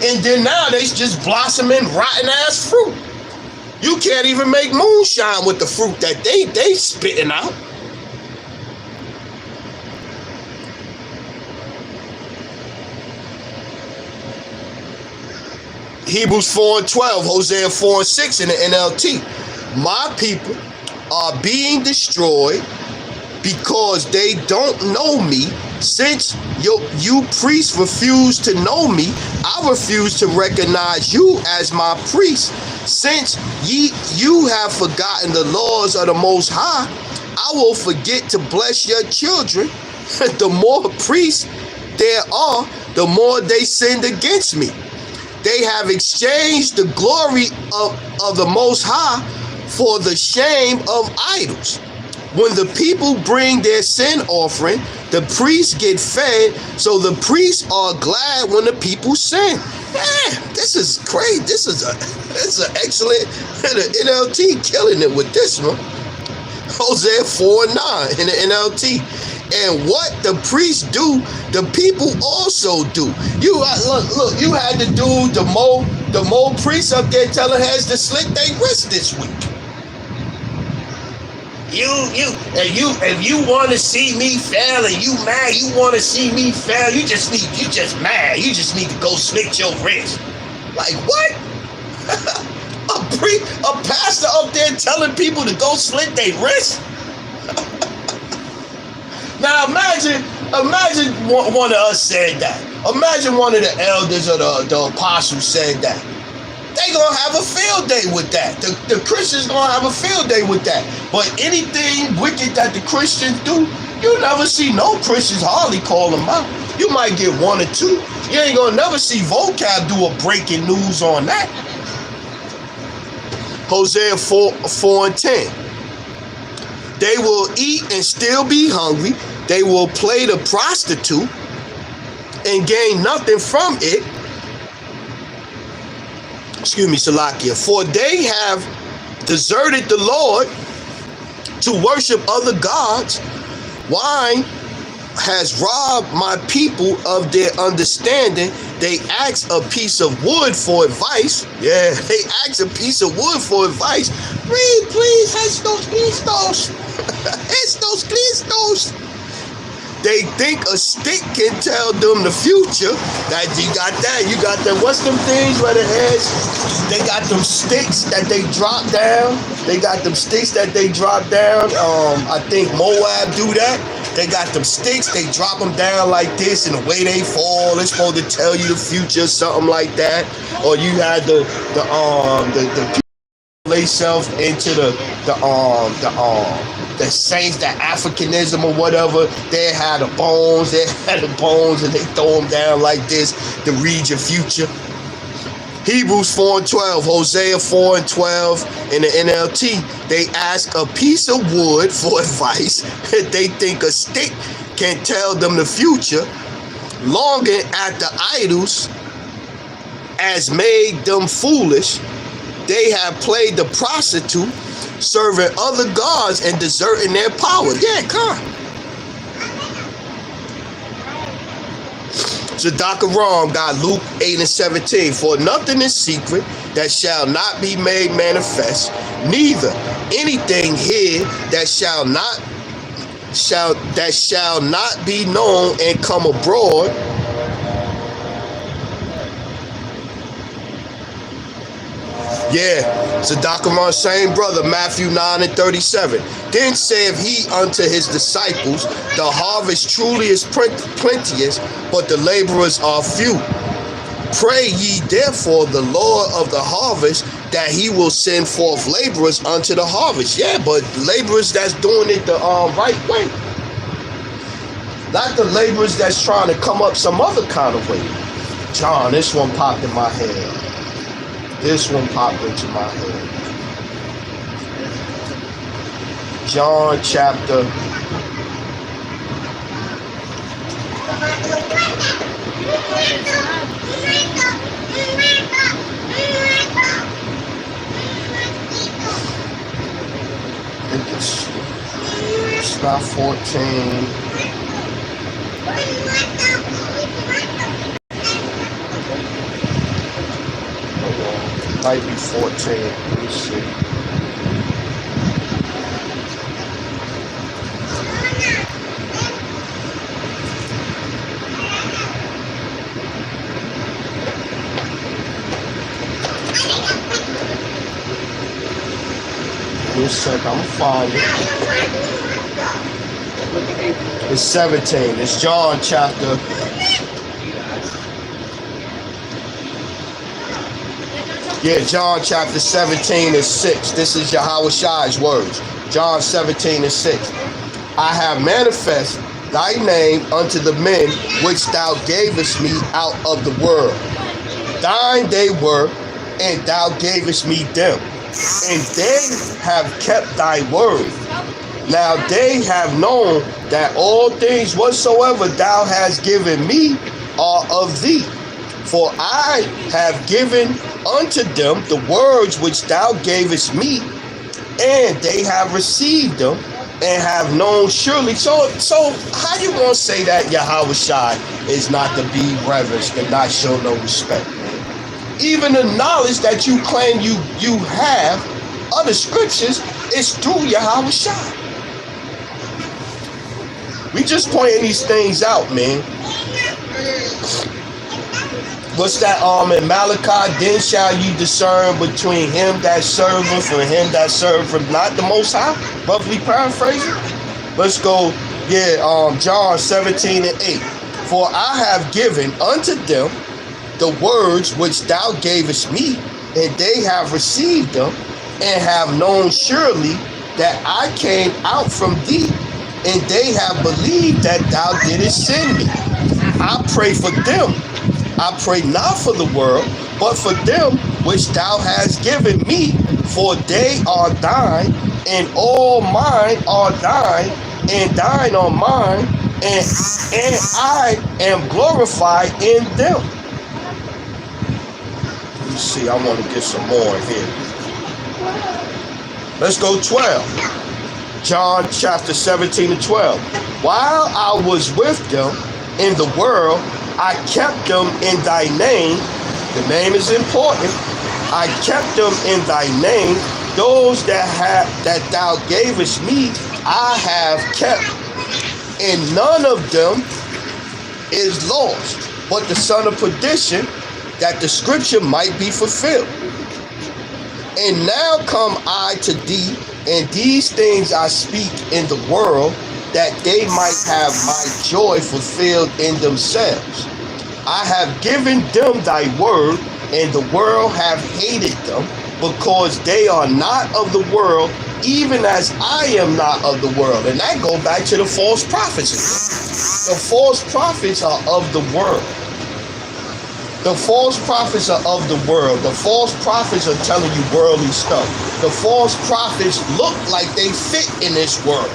And then now they just blossoming rotten ass fruit. You can't even make moonshine with the fruit that they spitting out. Hebrews 4:12, Hosea 4:6 in the NLT. My people are being destroyed because they don't know me. Since you priests refuse to know me, I refuse to recognize you as my priest. Since you have forgotten the laws of the Most High, I will forget to bless your children. The more priests there are, the more they sinned against me. They have exchanged the glory of the Most High for the shame of idols. When the people bring their sin offering, the priests get fed, so the priests are glad when the people sin. Man, this is great. This is an excellent NLT, killing it with this one. Hosea 4:9 in the NLT. And what the priests do, the people also do. Look, you had the dude, the Mo priest up there telling heads to slit their wrist this week. If you want to see me fail and you mad, you want to see me fail, you just mad. You just need to go slit your wrist. Like what? A pastor up there telling people to go slit their wrist? Now imagine one of us said that. Imagine one of the elders or the apostles said that. They gonna have a field day with that. The Christians gonna have a field day with that. But anything wicked that the Christians do, you never see no Christians hardly call them out. You might get one or two. You ain't gonna never see Vocab do a breaking news on that. Hosea 4:10. They will eat and still be hungry. They will play the prostitute and gain nothing from it. Excuse me, Salakia. For they have deserted the Lord to worship other gods. Wine has robbed my people of their understanding. They ask a piece of wood for advice. Yeah, they ask a piece of wood for advice. Read, please. Estos Christos. Estos Christos. They think a stick can tell them the future. That you got that. You got them. What's them things where the heads? They got them sticks that they drop down. They got them sticks that they drop down. I think Moab do that. They got them sticks. They drop them down like this, and the way they fall, it's supposed to tell you the future, something like that. Or you had the lay self into the saints, the Africanism or whatever. They had the bones, and they throw them down like this to read your future. Hebrews 4:12, Hosea 4:12 in the NLT. They ask a piece of wood for advice. They think a stick can tell them the future. Longing at the idols as made them foolish. They have played the prostitute, serving other gods and deserting their power. Yeah, come. Zadakaram got Luke 8:17. For nothing is secret that shall not be made manifest, neither anything hid that shall not be known and come abroad. Yeah, Zadakaran, same brother, Matthew 9:37. Then saith he unto his disciples, the harvest truly is plenteous, but the laborers are few. Pray ye therefore the Lord of the harvest that he will send forth laborers unto the harvest. Yeah, but laborers that's doing it the right way. Not the laborers that's trying to come up some other kind of way. John, this one popped in my head. This one popped into my head. John chapter 14. Might be 14. Let me see. Give me a sec, I'm gonna find it. It's 17. It's John chapter. Yeah, John chapter 17 and 6. This is Yahweh Shai's words. John 17 and 6. I have manifest thy name unto the men which thou gavest me out of the world. Thine they were, and thou gavest me them. And they have kept thy word. Now they have known that all things whatsoever thou hast given me are of thee. For I have given unto them the words which thou gavest me, and they have received them, and have known surely. So how you gonna say that Yahweh Shai is not to be reverenced and not show no respect? Even the knowledge that you claim you have of the scriptures is through Yahweh Shai. We just pointing these things out, man. What's that in Malachi? Then shall you discern between him that serveth and him that serveth not the Most High? Roughly paraphrasing. Let's go. Yeah, John 17 and 8. For I have given unto them the words which thou gavest me, and they have received them, and have known surely that I came out from thee, and they have believed that thou didst send me. I pray for them. I pray not for the world, but for them which thou hast given me, for they are thine, and all mine are thine, and thine are mine, and I am glorified in them. Let me see, I want to get some more here. Let's go 12. John chapter 17 and 12. While I was with them in the world, I kept them in thy name. The name is important. I kept them in thy name. Those that thou gavest me, I have kept. And none of them is lost, but the son of perdition, that the scripture might be fulfilled. And now come I to thee, and these things I speak in the world, that they might have my joy fulfilled in themselves. I have given them thy word, and the world have hated them, because they are not of the world, even as I am not of the world. And that goes back to the false prophets. The false prophets are of the world. The false prophets are of the world. The false prophets are telling you worldly stuff. The false prophets look like they fit in this world.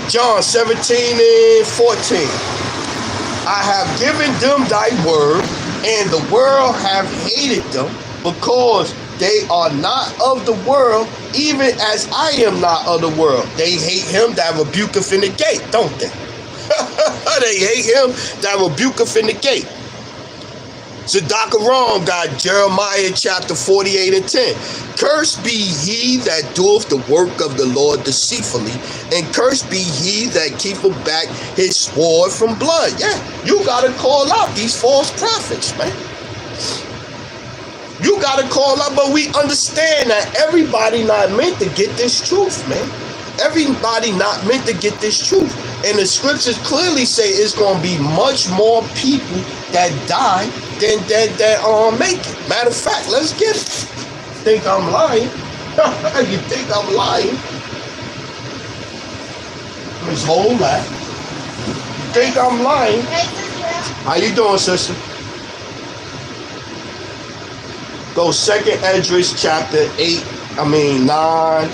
John 17 and 14. I have given them thy word, and the world have hated them, because they are not of the world, even as I am not of the world. They hate him that rebuketh in the gate, don't they? They hate him that rebuketh in the gate. Zedakaram got Jeremiah chapter 48 and 10. Cursed be he that doeth the work of the Lord deceitfully, and cursed be he that keepeth back his sword from blood. Yeah, you got to call out these false prophets, man. You got to call out, but we understand that everybody not meant to get this truth, man. Everybody not meant to get this truth. And the scriptures clearly say it's going to be much more people that die than that make it. Matter of fact, let's get it. Think I'm lying? You think I'm lying? This whole lot. You think I'm lying? How you doing, sister? Go 2nd Esdras chapter 9.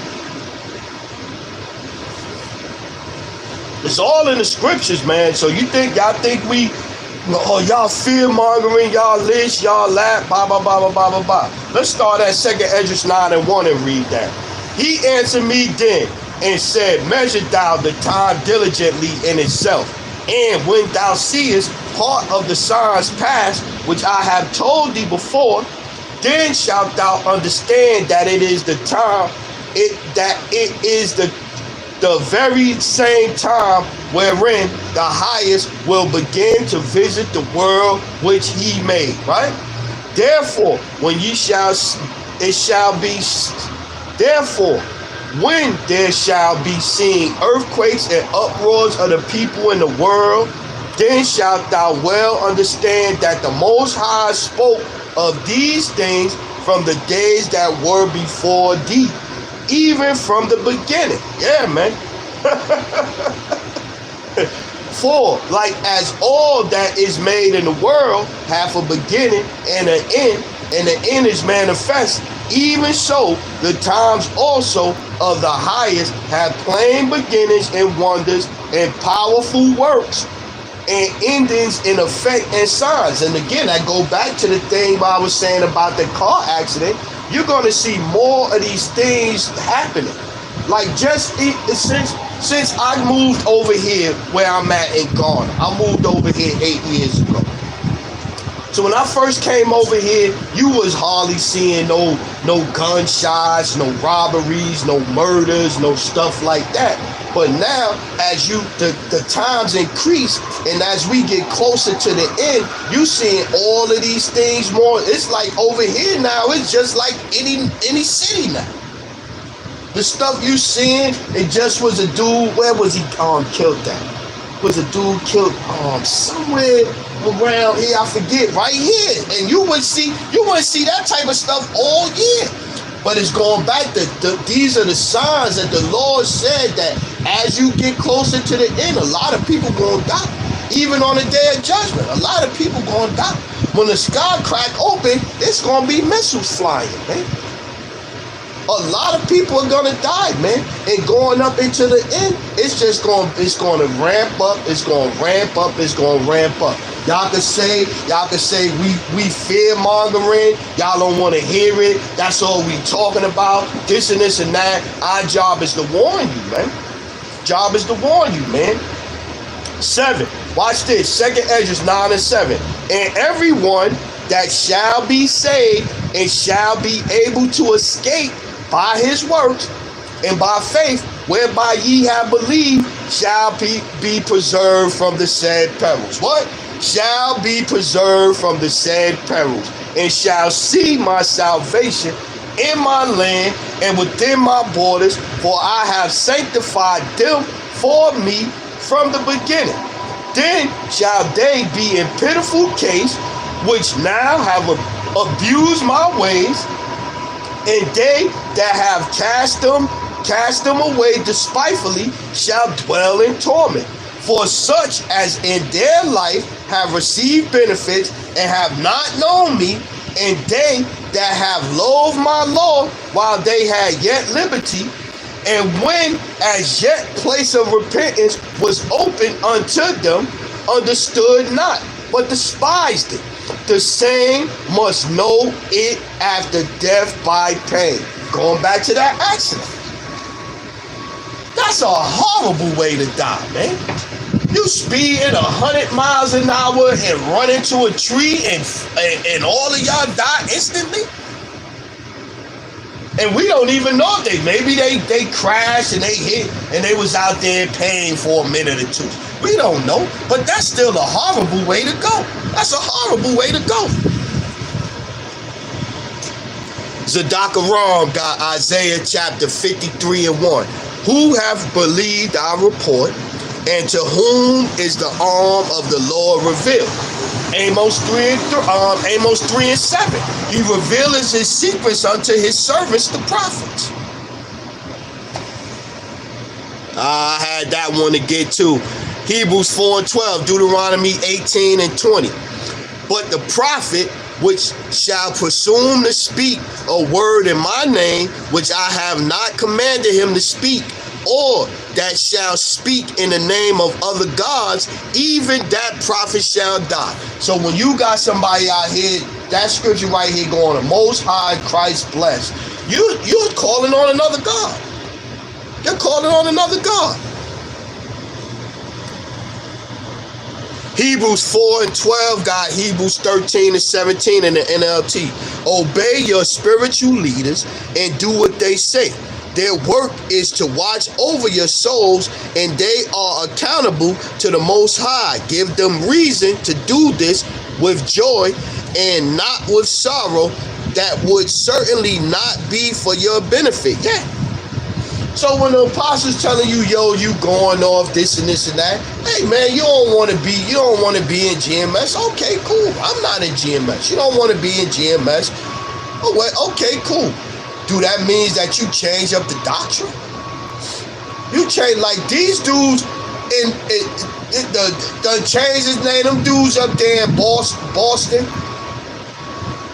It's all in the scriptures, man. So y'all think we, y'all fear mongering, y'all this, y'all that, blah, blah, blah, blah, blah, blah, blah. Let's start at 2nd Esdras 9:1 and read that. He answered me then and said, measure thou the time diligently in itself. And when thou seest part of the signs past, which I have told thee before, then shalt thou understand that it is the time, that it is the very same time wherein the highest will begin to visit the world which he made, right? Therefore, when there shall be seen earthquakes and uproars of the people in the world, then shalt thou well understand that the Most High spoke of these things from the days that were before thee, even from the beginning. Yeah, man. For like as all that is made in the world hath a beginning and an end, and the end is manifest, even so the times also of the highest have plain beginnings and wonders and powerful works and endings in effect and signs. And again, I go back to the thing I was saying about the car accident. You're going to see more of these things happening. Like just since I moved over here where I'm at in Garner, I moved over here 8 years ago. So when I first came over here, you was hardly seeing no gunshots, no robberies, no murders, no stuff like that. But now, as the times increase, and as we get closer to the end, you seeing all of these things more. It's like over here now, it's just like any city now. The stuff you seeing, it just was a dude. Where was he killed at? Was a dude killed somewhere around here? I forget. Right here, and you wouldn't see that type of stuff all year. But it's going back to these are the signs that the Lord said that as you get closer to the end, a lot of people going to die. Even on the day of judgment, a lot of people going to die. When the sky crack open, it's going to be missiles flying, man. A lot of people are going to die, man. And going up into the end, it's going to ramp up, it's going to ramp up, it's going to ramp up. Y'all can say we fear mongering. Y'all don't want to hear it. That's all we talking about. This and this and that. Our job is to warn you, man. Job is to warn you, man. 7. Watch this. 2nd Esdras 9:7. And everyone that shall be saved and shall be able to escape by his works and by faith, whereby ye have believed, shall be preserved from the said perils. What? Shall be preserved from the said perils, and shall see my salvation in my land and within my borders, for I have sanctified them for me from the beginning. Then shall they be in pitiful case, which now have abused my ways, and they that have cast them away despitefully shall dwell in torment. For such as in their life have received benefits and have not known me, and they that have loathed my law while they had yet liberty, and when as yet place of repentance was open unto them, understood not, but despised it. The same must know it after death by pain. Going back to that accident. That's a horrible way to die, man. You speed at 100 miles an hour and run into a tree and all of y'all die instantly? And we don't even know if maybe they crashed and they hit and they was out there in pain for a minute or two. We don't know, but that's still a horrible way to go. That's a horrible way to go. Zadok Aram got Isaiah chapter 53:1. who have believed our report, and to whom is the arm of the Lord revealed. Amos 3 and 7. He reveals his secrets unto his servants, the prophets. I had that one to get to. Hebrews 4 and 12, Deuteronomy 18 and 20. But the prophet which shall presume to speak a word in my name, which I have not commanded him to speak, or that shall speak in the name of other gods, even that prophet shall die. So when you got somebody out here, that scripture right here going, the Most High Christ bless, you're calling on another God. You're calling on another God. Hebrews 4 and 12 got Hebrews 13 and 17 in the NLT. Obey your spiritual leaders and do what they say. Their work is to watch over your souls, and they are accountable to the Most High. Give them reason to do this with joy and not with sorrow, that would certainly not be for your benefit. Yeah. So when the apostles telling you, yo, you going off this and this and that, hey man, you don't want to be in GMS. Okay, cool. I'm not in GMS. You don't want to be in GMS. Oh, well, okay, cool. Do that means that you change up the doctrine? You change, like these dudes the change his name, them dudes up there in Boston.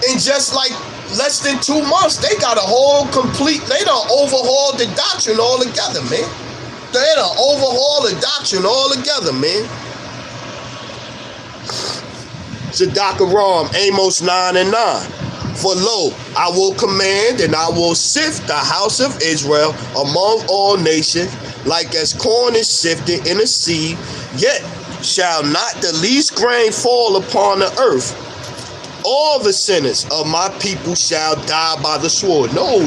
And just like less than 2 months, they got a whole complete, they done overhauled the doctrine altogether, man. They done overhauled the doctrine altogether, man. Tzedakah, Amos 9 and 9. For lo, I will command and I will sift the house of Israel among all nations, like as corn is sifted in a sieve, yet shall not the least grain fall upon the earth. All the sinners of my people shall die by the sword. No.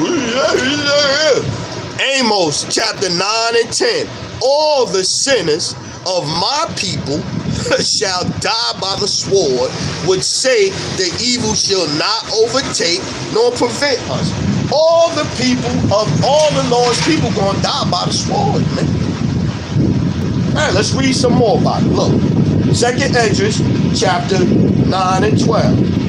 Amos chapter 9 and 10. All the sinners of my people shall die by the sword, which say the evil shall not overtake nor prevent us. All the people of all the Lord's people gonna die by the sword, man. All right, let's read some more about it. Look, 2nd Esdras chapter 9 and 12.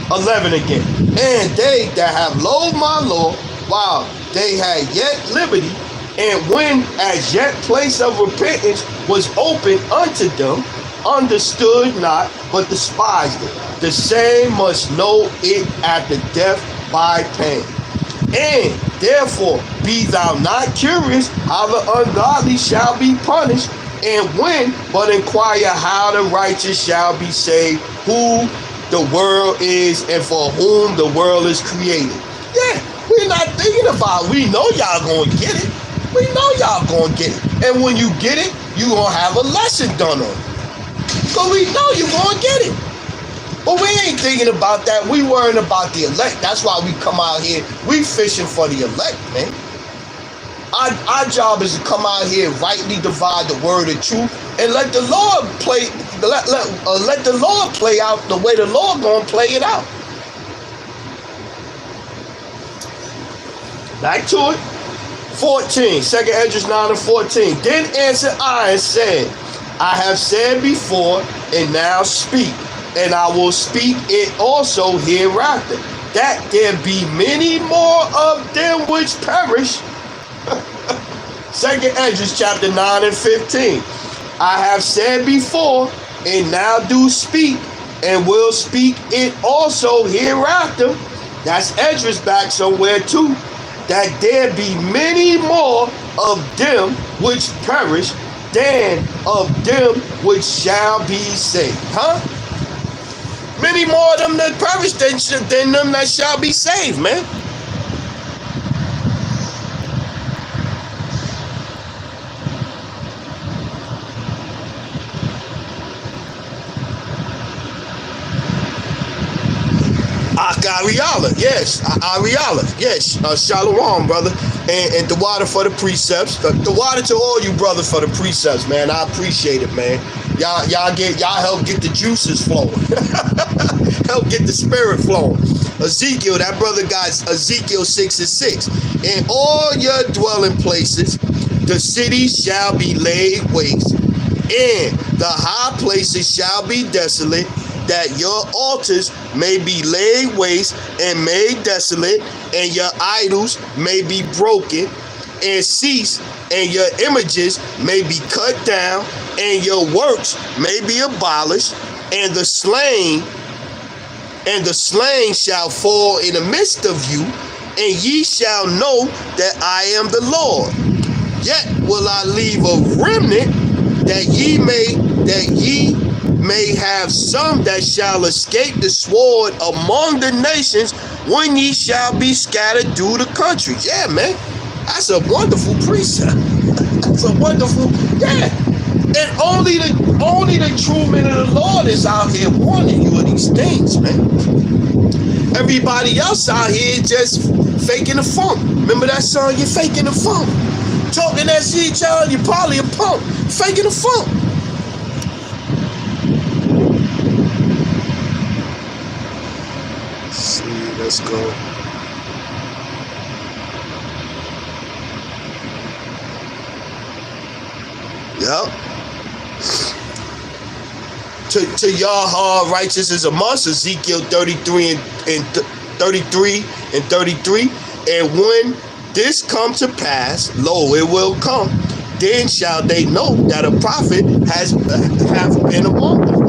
11 again. And they that have loathed my law, while they had yet liberty, and when as yet place of repentance was open unto them, understood not, but despised it. The same must know it at the death by pain. And therefore be thou not curious how the ungodly shall be punished, and when, but inquire how the righteous shall be saved, who the world is and for whom the world is created. Yeah, we're not thinking about it. We know y'all gonna get it. We know y'all gonna get it. And when you get it, you gonna have a lesson done on it. So we know you gonna get it. But we ain't thinking about that. We worrying about the elect. That's why we come out here. We fishing for the elect, man. Our job is to come out here, rightly divide the word of truth, and let the Lord play. Let the Lord play out the way the Lord gonna play it out. Back to it. 14, 2nd Esdras 9 and 14. Then answered I and said, I have said before, and now speak, and I will speak it also hereafter, that there be many more of them which perish. 2nd Esdras chapter 9 and 15. I have said before, and now do speak, and will speak it also hereafter. That's Esdras back somewhere too. That there be many more of them which perish than of them which shall be saved. Huh? Many more of them that perish than them that shall be saved, man. Ariala, yes, Ariala, yes, Shalom, brother, and the water for the precepts, the water to all you brothers for the precepts, man. I appreciate it, man. Y'all help get the juices flowing, help get the spirit flowing. Ezekiel, that brother got Ezekiel 6:6. In all your dwelling places, the cities shall be laid waste, and the high places shall be desolate, that your altars may be laid waste and made desolate, and your idols may be broken and cease, and your images may be cut down, and your works may be abolished, and the slain shall fall in the midst of you, and ye shall know that I am the Lord. Yet will I leave a remnant, that ye may have some that shall escape the sword among the nations, when ye shall be scattered through the countries. Yeah, man. That's a wonderful precept. That's a wonderful, yeah. And only the true men of the Lord is out here warning you of these things, man. Everybody else out here just faking the funk. Remember that song, You're Faking the Funk? Talking that shit, y'all, you're probably a punk. Faking the funk. Let's see, let's go. Yep. To Yahweh righteous is a must. Ezekiel 33 and 33. And when this come to pass, lo, it will come. Then shall they know that a prophet have been among them.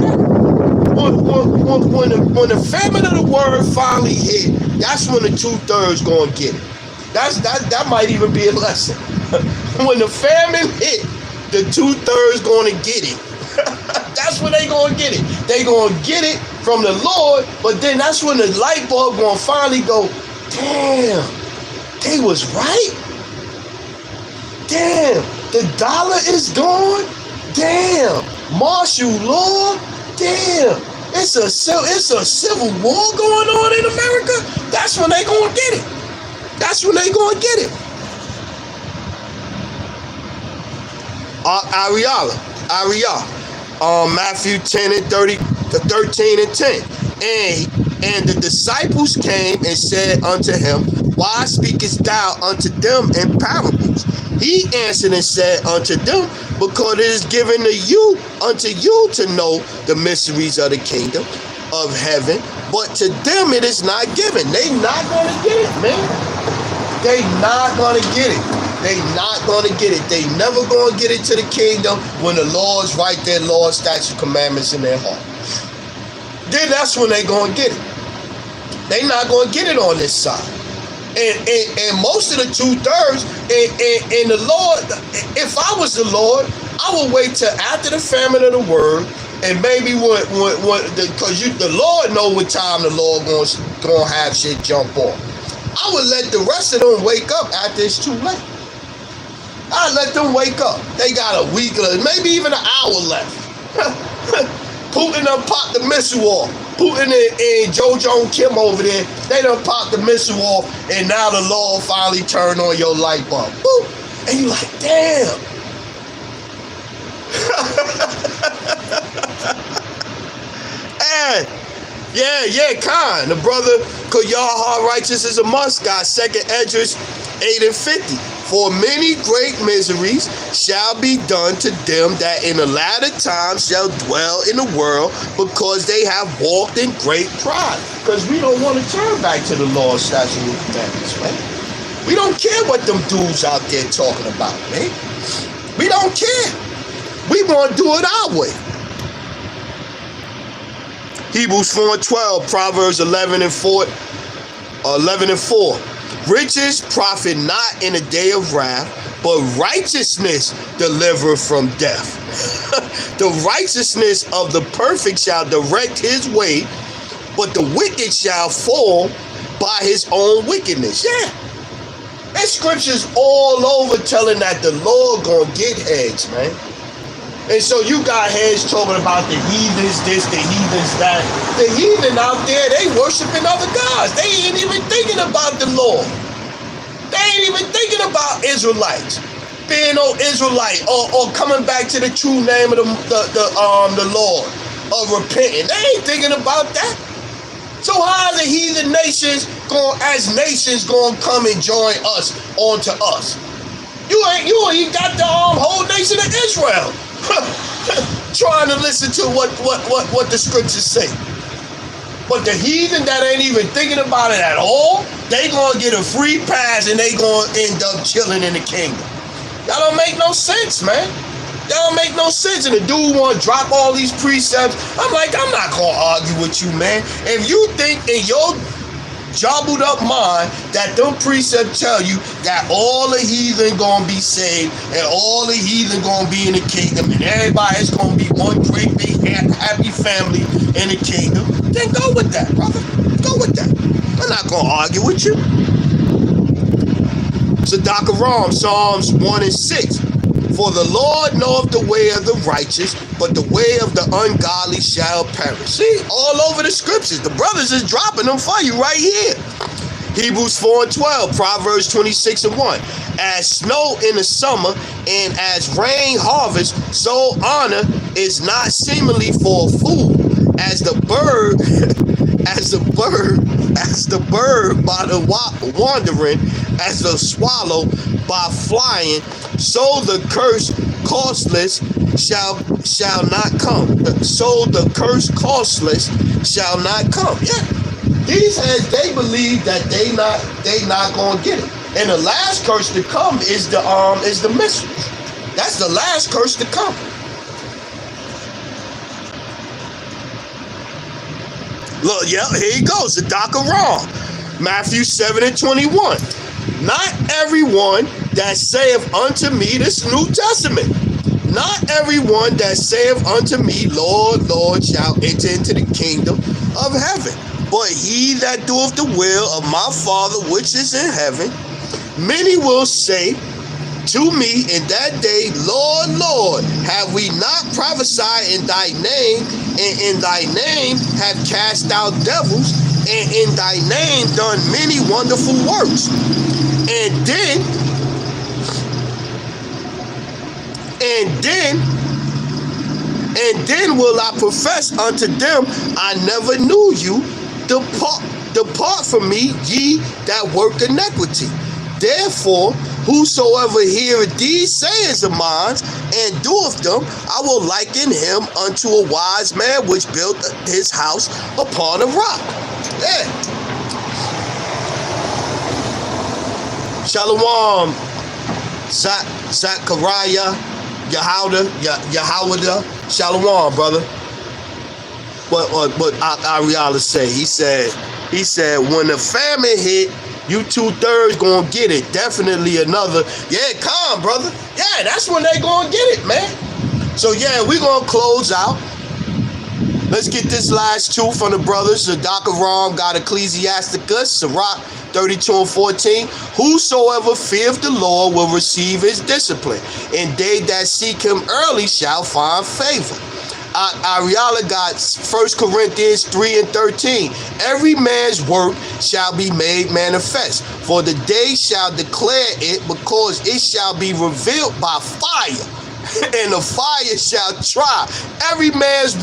When the famine of the word finally hit, that's when the 2/3 gonna get it. That might even be a lesson. When the famine hit, the 2/3 gonna get it. That's when they gonna get it. They gonna get it from the Lord, but then that's when the light bulb gonna finally go, damn, they was right. Damn, the dollar is gone. Damn, martial law. Damn, it's a civil war going on in America. That's when they gonna get it. That's when they gonna get it. Matthew 10 and 13 and 10. And the disciples came and said unto him, Why speakest thou unto them in parables? He answered and said unto them, Because it is given unto you to know the mysteries of the kingdom of heaven, but to them it is not given. They not gonna get it, man. They not gonna get it. They not gonna get it. They never gonna get it to the kingdom when the laws write their laws, statutes, commandments in their heart. Then that's when they gonna get it. They not gonna get it on this side. And most of the 2/3 and the Lord, if I was the Lord, I would wait till after the famine of the word, and maybe because the Lord know what time the Lord gonna have shit jump off. I would let the rest of them wake up after it's too late. I let them wake up. They got a week, maybe even an hour left. Putin done popped the missile off. Putin and Jojo Kim over there, they done popped the missile off, and now the Lord finally turned on your light bulb. Boop. And you like, damn. And yeah, Khan, the brother, cause Yahweh righteous is a must, got 2nd Esdras 8 and 50. For many great miseries shall be done to them that in the latter times shall dwell in the world, because they have walked in great pride. Because we don't want to turn back to the law, statutes, and commandments, man. We don't care what them dudes out there talking about, man. We don't care. We want to do it our way. Hebrews 4:12, Proverbs 11 and 4. Riches profit not in a day of wrath, but righteousness delivereth from death. The righteousness of the perfect shall direct his way, but the wicked shall fall by his own wickedness. Yeah. There's scriptures all over telling that the Lord gonna get heads, man. And so you got heads talking about the heathens this, the heathens that. The heathen out there, they worshiping other gods. They ain't even thinking about the Lord. They ain't even thinking about Israelites. Being no Israelite or coming back to the true name of the Lord, or repenting. They ain't thinking about that. So how are the heathen nations going, as nations, going to come and join us onto us? You ain't got the whole nation of Israel trying to listen to what the scriptures say. But the heathen that ain't even thinking about it at all, they gonna get a free pass and they gonna end up chilling in the kingdom. That don't make no sense, man. That don't make no sense. And the dude wanna drop all these precepts. I'm like, I'm not gonna argue with you, man. If you think in your jumbled up mind that them precepts tell you that all the heathen gonna be saved and all the heathen gonna be in the kingdom and everybody's gonna be one great big happy family in the kingdom, then go with that, brother. Go with that. I'm not gonna argue with you. Tzedakah Ram, Psalms 1 and 6. For the Lord knoweth the way of the righteous, but the way of the ungodly shall perish. See, all over the scriptures. The brothers is dropping them for you right here. Hebrews 4 and 12, Proverbs 26 and 1. As snow in the summer and as rain harvest, so honor is not seemly for a fool. As the bird, as the bird by the wandering, as the swallow by flying, so the curse costless shall not come. So the curse costless shall not come. Yeah, these heads, they believe that they not gonna get it. And the last curse to come is the mysteries. That's the last curse to come. Look, yeah, here he goes. The Tzedakah Ram, Matthew 7 and 21. Not everyone that saith unto me, this New Testament, not everyone that saith unto me, Lord, Lord, shall enter into the kingdom of heaven, but he that doeth the will of my Father which is in heaven. Many will say to me in that day, Lord, Lord, have we not prophesied in thy name, and in thy name have cast out devils, and in thy name done many wonderful works? And then will I profess unto them, I never knew you. Depart from me, ye that work iniquity. Therefore, whosoever heareth these sayings of mine and doeth them, I will liken him unto a wise man which built his house upon a rock. Yeah. Shalom, Zachariah, Yahawada, Shalom, brother. What Ariala say? He said, when the famine hit, you 2/3 gonna get it. Definitely another. Yeah, calm, brother. Yeah, that's when they gonna get it, man. So yeah, we gonna close out. Let's get this last two from the brothers. The Tzedakah Ram got Ecclesiasticus, Sirach 32 and 14. Whosoever feareth the Lord will receive his discipline, and they that seek him early shall find favor. Ariala got 1 Corinthians 3 and 13. Every man's work shall be made manifest, for the day shall declare it, because it shall be revealed by fire, and the fire shall try every man's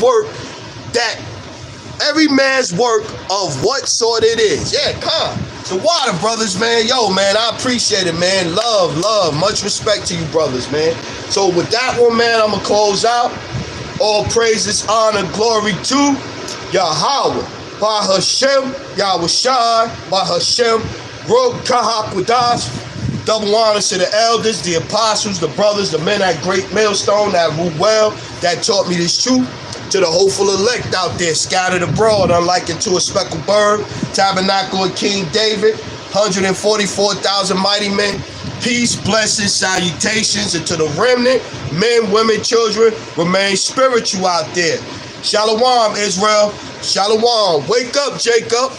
work of what sort it is. Yeah, come. The water, brothers, man. Yo, man, I appreciate it, man. Love. Much respect to you, brothers, man. So with that one, man, I'm going to close out. All praises, honor, glory to Yahweh. By Hashem, Yahushai, by Hashem, Rog Kahakudash. Double honors to the elders, the apostles, the brothers, the men at Great Millstone that rule well, that taught me this truth. To the hopeful elect out there, scattered abroad, unlike into a speckled bird, tabernacle of King David, 144,000 mighty men. Peace, blessings, salutations, and to the remnant, men, women, children, remain spiritual out there. Shalom, Israel. Shalom. Wake up, Jacob.